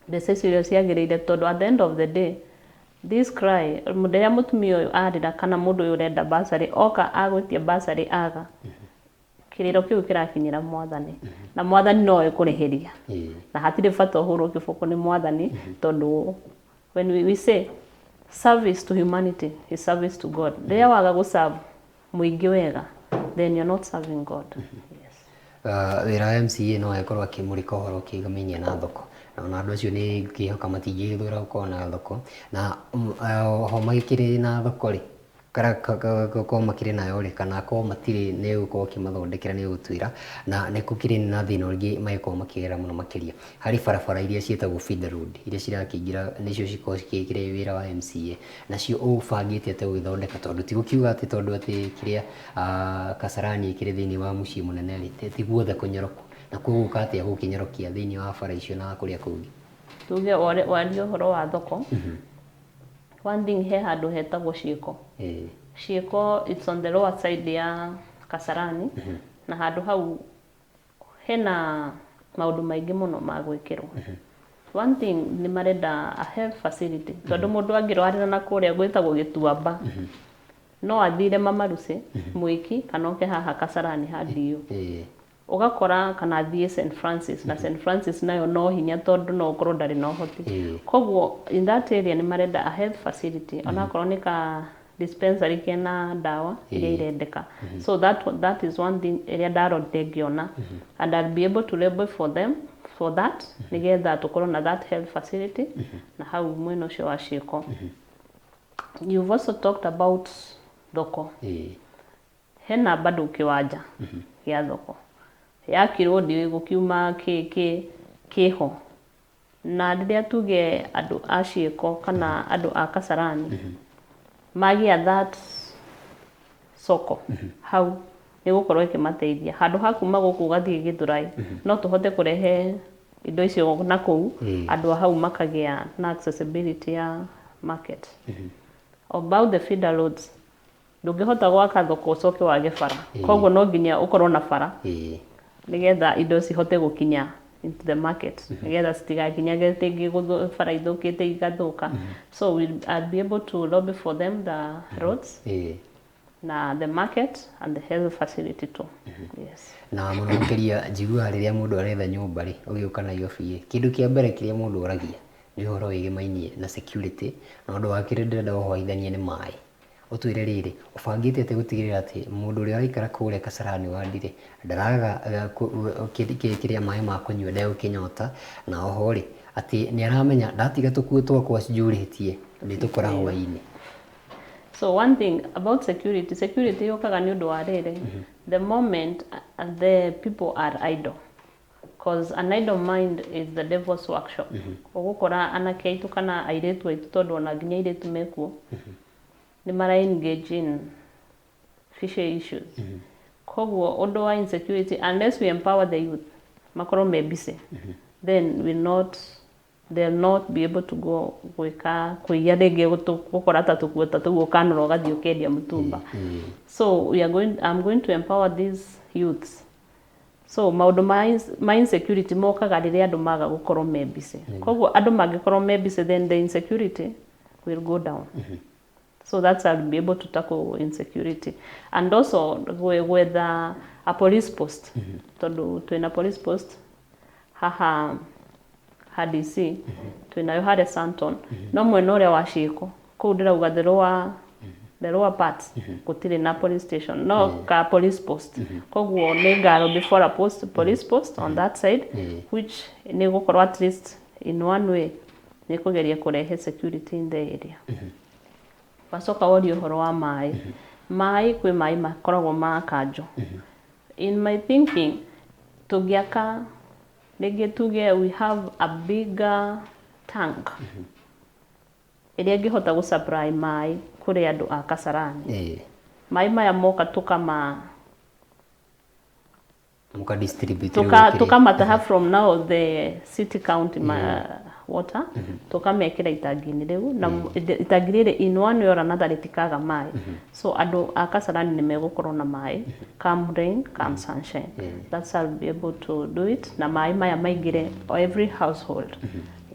mbeca icio ciagĩrĩire tondũ at the end of the day this cry mũndũ mũtumia ũyũ arĩra kana mũndũ ũyũ ũrenda bursary oka agwĩtia bursary aga kĩrĩro kĩu kĩrakinyĩra mwathani na mwathani no ekũrĩhĩria na hatirĩ bata ũhũrwo kĩboko nĩ mwathani tondũ when we say service to humanity is service to God rĩrĩa waga gũserve mũingĩ wega then you're not serving God. Yes. Wĩra wa MCA no akorwo akĩmũrĩka ũhoro ũkĩgaminie na thoko na andũ acio nĩ ngĩhoka matingĩgĩthũra gũkorwo na thoko na ho magĩkĩrĩ na thoko rĩ ko makĩrĩ nayo rĩ kana ko matirĩ nĩ gũkorwo kĩmathondekera nĩ gũtwĩra na nĩ kũkĩrĩ na thĩna ũngĩ magĩkorwo makĩgera mũno makĩria harĩ barabara iria ciĩtagwo feeder road iria cirakĩingĩra nĩcio cikorwo cikĩkĩrĩ wĩra wa MCA nacio ũbangĩte atĩ gũgĩthondeka tondũ ti gũkiuga atĩ tondũ atĩ kĩrĩa Kasarani ĩkĩrĩ thĩinĩ wa mũciĩ mũnene rĩ ti guothe kũnyoroku na kũgũka atĩa gũkĩnyorokia thĩinĩ wa bara icio na kũrĩa kũngĩ tuge wario ũhoro wa thoko one thing he handũ hetagwo ciĩko ciĩko it's on the lower side ya Kasarani na handũ hau hena maũndũ maingĩ mũno ma gwĩkĩrwo one thing nĩ marenda a health facility tondũ mũndũ angĩrwarĩra na kũrĩa gwĩtagwo Gĩtuamba no athire Mamaruce Mwiki kana oke haha Kasarani handiyo ugakora kana thie St Francis na St Francis nayo no hinya tondu no ukorwo ndari no hoti koguo in that area ni marenda a health facility ona korwo ni ka dispensary kena dawa ile irendeka so that is one thing area darote ngiona and I'll be able to label for them for that nigetha tukorwo na that health facility na hau mweno cio wa ciiko you've also talked about thoko hena bado kiwanja ya thoko yakirwo ndi gukiuma kiho na rĩrĩa tuge andũ a ciĩko kana andũ a Kasarani magia that soko hau nĩ gũkorwo ĩkĩmateithia handũ ha kuma gũkũ gathiĩ Gĩthũrai no tũhote kũrehe indo icio na kũu andũ a hau makagĩa na accessibility ya market about the feeder roads ndũngĩhota gwaka thoko ũcoke wage bara koguo no nginya ũkorwo na bara nigetha indo cihote gukinya into the market nigetha citigakinyage tingi bara ithũkĩte igathũka so I'll be able to lobby for them the roads na the market and the health facility too. Yes. Na mũno makĩria njiguaga rĩrĩa mũndũ aretha nyũmba rĩ ũgĩũka Nairobi kĩndũ kĩa mbere kĩrĩa mũndũ oragia nĩ ũhoro wĩgĩmainie na security na ũndũ wa kerĩ ndĩrenda ũhoithanie nĩ maĩ utwire rĩrĩ ũbangĩte atĩ gũtigĩrĩra atĩ mũndũ ũrĩa araikara kũrĩa Kasarani wandire ndaraga kĩrĩa maĩ ma kũnyua ndegũkĩnyota na oho rĩ atĩ nĩ aramenya ndatiga tũkuo twakwa njũrĩtie ndĩtũkora hwainĩ. So one thing about security yokaga nĩ ũndũ wa rĩrĩ the moment the people are idle because an idle mind is the devil's workshop ũgũkora anake aitũ kana airĩtu aitũ tondũ ona nginya airĩtu mekuo ni mara engage in fishy issues koguo ũndũ wa insecurity unless we empower the youth makorwo me busy then they'll not be able to go gwĩka kũiya rĩngĩ gũkora ta tũkuo ta tũguo kanũra ũgathiĩ ũkendia mũtumba so I'm going to empower these youths so maũndũ ma insecurity mokaga rĩrĩa andũ maga gũkorwo me busy koguo andũ mangĩkorwo me busy then the insecurity will go down so that's how I'll be able to tackle insecurity and also with a police post tondu twina police post haha HDC twinayo hare Santon no mwena ũrĩa wa ciĩko kũu ndĩrauga the lower parts gũtirĩ na police station no ka police post koguo nĩ ngaro before a police post on that side which nĩ gũkorwo at least in one way nĩ kũgeria kũrehe security in the area. Wacoka worio ũhoro wa maĩ kwĩ maĩ makoragwo ma kanjo in my thinking tũngĩaka rĩngĩ tuge we have a bigger tank ĩrĩa ĩngĩhota gũsupply maĩ kũrĩ andũ a Kasarani maĩ maya moka tukama tukama from now the city county water tukamekira itangi-inĩ rĩu na itangi rĩrĩ in one way or another rĩtikaga maĩ so andũ a Kasarani nĩ megũkorwo na maĩ come rain come sunshine that's how we'll be able to do it na maĩ maya maingĩre every household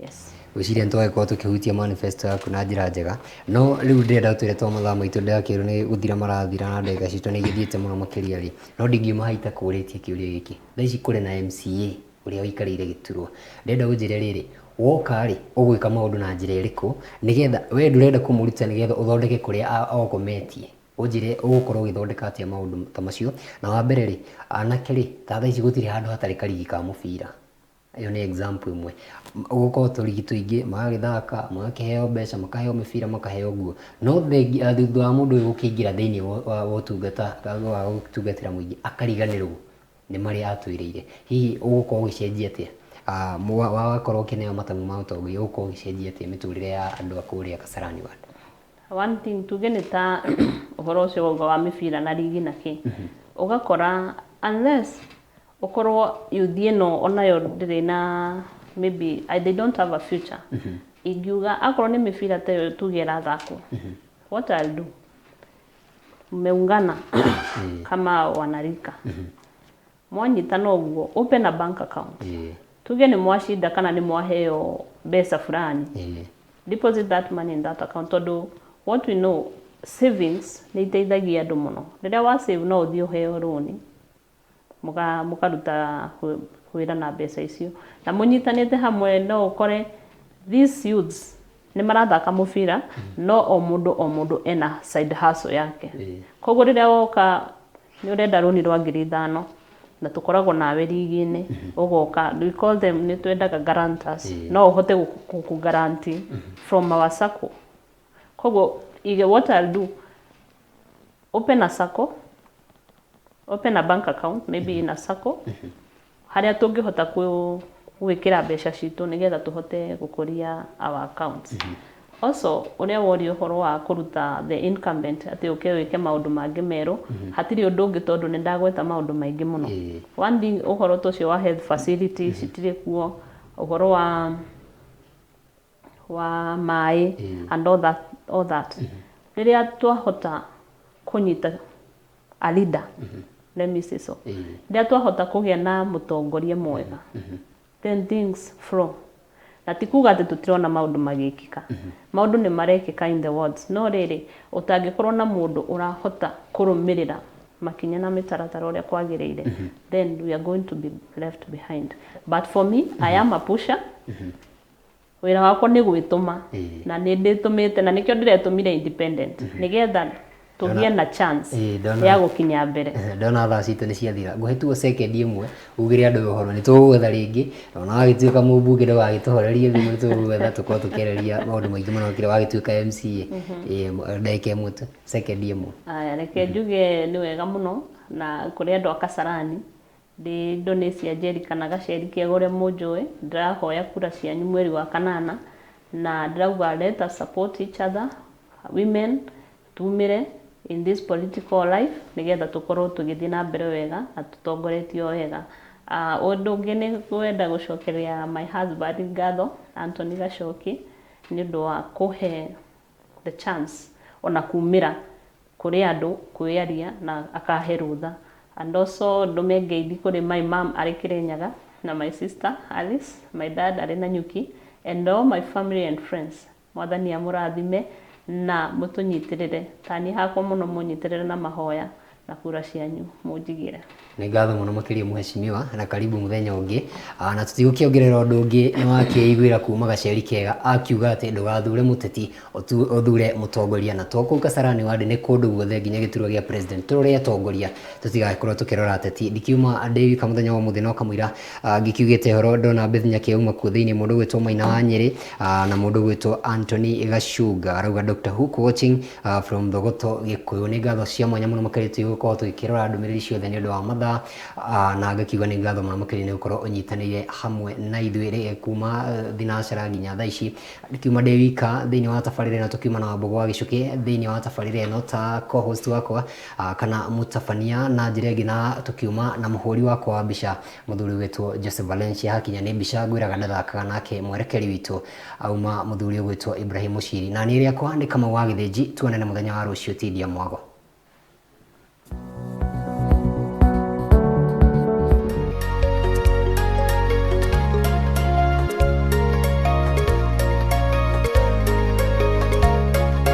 yes Wiciria ntwagĩkorwo tũkĩhutia manifesto yaku na njĩra njega no rĩu ndĩrenda twĩre to mathaa maitũ ndĩrakĩrwo nĩ gũthira marathira na ndagĩka citũ nĩ igĩthiĩte mũno makĩria rĩ no ndingiuma haita kũrĩtie kĩũria gĩkĩ thaa ici kũrĩ na MCA ũrĩa ũikarĩire Gĩturwa ndĩrenda ũnjĩre rĩrĩ woka rĩ ũgwĩka maũndũ na njĩra ĩrĩkũ nĩgetha we ndũrenda kũmũruta nĩgetha ũthondeke kũrĩa agometie ũnjĩre ũgũkorwo ũgĩthondeka atĩa maũndũ ta macio na wa mbere rĩ anake rĩ ta thaa ici gũtirĩ handũ hatarĩ karigi ka mũbira iyo nĩ example ĩmwe ũgũkorwo tũrigi tũingĩ magagĩthaka magakĩheo mbeca makaheo mĩbira makaheo nguo no thutha wa mũndũ ũyũ gũkĩingĩra thĩinĩ wa ũtungata wa gũtungatĩra mũingĩ akariganĩrwo nĩ marĩa atwĩrĩire hihi ũgũkorwo ũgĩcenjia atĩa wakorwo ũkĩneo matamu ma ũtongoria ũgũkorwo ũgĩcenjia atĩa mĩtũrĩre ya andũ a kũrĩa Kasarani ward one thing tuge nĩ ta ũhoro ũcio wa mĩbira na rigi na kĩ ũgakora unless ukorwo youth ĩno onayo ndĩrĩ na maybe they don't have a future ingiuga akorwo nĩ mĩbira ta ĩyo tuge ĩrathakwo what I'll do meungana kama wanarika mwanyitana ũguo open a bank account tuge nĩ mwashinda kana nĩ mwaheo mbeca fulani deposit that money in that account tondũ what we know savings nĩ iteithagia andũ mũno rĩrĩa wa save no ũthiĩ ũheo rũni mũkaruta wĩra na mbeca icio na mũnyitanĩte hamwe no ũkore these youths nĩ marathaka mũbira no o mũndũ ena side hustle yake koguo rĩrĩa woka nĩ ũrenda rũni rwa 5,000 na tũkoragwo nawe rigi-inĩ ũgoka we call them nĩ twendaga guarantors no ũhote gũkũgaranti from our circle koguo what I'll do open a circle open a bank account maybe in a circle harĩa tũngĩhota gwĩkĩra mbeca citũ nĩgetha tũhote gũkũria our accounts also ũrĩa worio ũhoro wa kũruta the incumbent atĩ wĩke maũndũ mangĩ merũ hatirĩ ũndũ ũngĩ tondũ nĩ ndagweta maũndũ maingĩ mũno one thing ũhoro tũcio wa health facilities citirĩ kuo ũhoro wa maĩ and all that rĩrĩa twahota kũnyita a leader let me say so rĩrĩa twahota kũgĩa na mũtongoria mwega then things flow na ti kuga atĩ tũtirona maũndũ magĩkĩka maũndũ nĩ marekĩka in the words no rĩrĩ ũtangĩkorwo na mũndũ ũrahota kũrũmĩrĩra makinya na mĩtaratara ũrĩa kwagĩrĩire then we are going to be left behind but for me I am a pusher wĩra wakwa nĩ gwĩtũma na nĩ ndĩtũmĩte na nĩkĩo ndĩretũmire independent nĩgetha tũgĩe na chance ya gũkinya mbere ndona thaa citũ nĩ ciathira ngũhe tuo second ĩmwe ugĩre andũ ũhoro nĩ tũgũgwetha rĩngĩ na wagĩtuĩka mũmbunge ndũgagĩtũhorerie thimũ nĩ tũgũgwetha tũkorwo tũkĩarĩria maũndũ maingĩ mũno kĩrĩa wagĩtuĩka MCA ndagĩka ĩmwe tu second ĩmwe aya reke njuge nĩ wega mũno na kũrĩ andũ a Kasarani ndĩ DONESIA NJERI kana gaceri kegore mũnjũĩ ndĩrahoya kura cianyu mweri wa 8 na ndĩrauga let us support each other women tumire in this political life nĩgetha tũkorwo tũgĩthiĩ na mbere wega na tũtongoretio wega ũndũ ũngĩ nĩ kwenda gũcokeria my husband ngatho Anthony Gacoki nĩ ũndũ wa kũhe the chance ona kumĩra kũrĩ andũ kwĩyaria na akahe rũtha and also ndume ngeithi kũrĩ my mom arĩ Kĩrĩnyaga na my sister Alice my dad arĩ Nanyuki and all my family and friends mwathani amũrathime na mũtũnyitĩrĩre tani hakwa mũno mũnyitĩrĩre na mahoya na kura cianyu mũnjigĩre nĩ ngatho mũno makĩria mũheshimiwa na karibu mũthenya ũngĩ na tũtigũkĩongerera ũndũ ũngĩ nĩ wakĩiguĩra kuma gaceri kega akiuga atĩ ndũgathure mũteti ũthure mũtongoria na to kũu Kasarani ward nĩ kũndũ guothe nginya gĩturwa gĩa president tũrore atongoria tũtigagĩkorwo tũkĩrora ateti ndikiuma ndĩ wika mũthenya wa mũthenya no kamũira ngĩkiugĩte horo ndona Beth Nyakiauma kuo thĩinĩ mũndũ gwĩtwo Maina wa Nyeri na mũndũ gwĩtwo Anthony Gacunga arauga Dr. Hook watching from Thogoto Gĩkũyũ nĩ ngatho cia mwanya mũno makĩria tũgũkorwo tũgĩkĩrora ndũmĩrĩri ciothe nĩ ũndũ wa mathaa Star na ngakiuga nĩ ngatho mũno makĩria nĩ gũkorwo ũnyitanĩire hamwe na ithuĩ kuma thinacara nginya thaa ici ndikiuma ndĩ wika thĩinĩ wa tabarĩra ĩno tũkiuma na Wambogo wa Gĩcũkĩ thĩinĩ wa tabarĩra ĩno ta co-host wakwa kana mũtabania na njĩra ĩngĩ na tũkiuma na mũhũri wakwa wa mbica mũthuri wĩtwo Joseph Valencia hakinya nĩ mbica ngwĩraga ndathakaga nake mwerekeri witũ auma mũthuri ũgwĩtwo Ibrahim Muciri na niĩ rĩakwa nĩ Kamau wa Gĩthĩnji tuonane mũthenya wa rũciũ Tidia Mwago.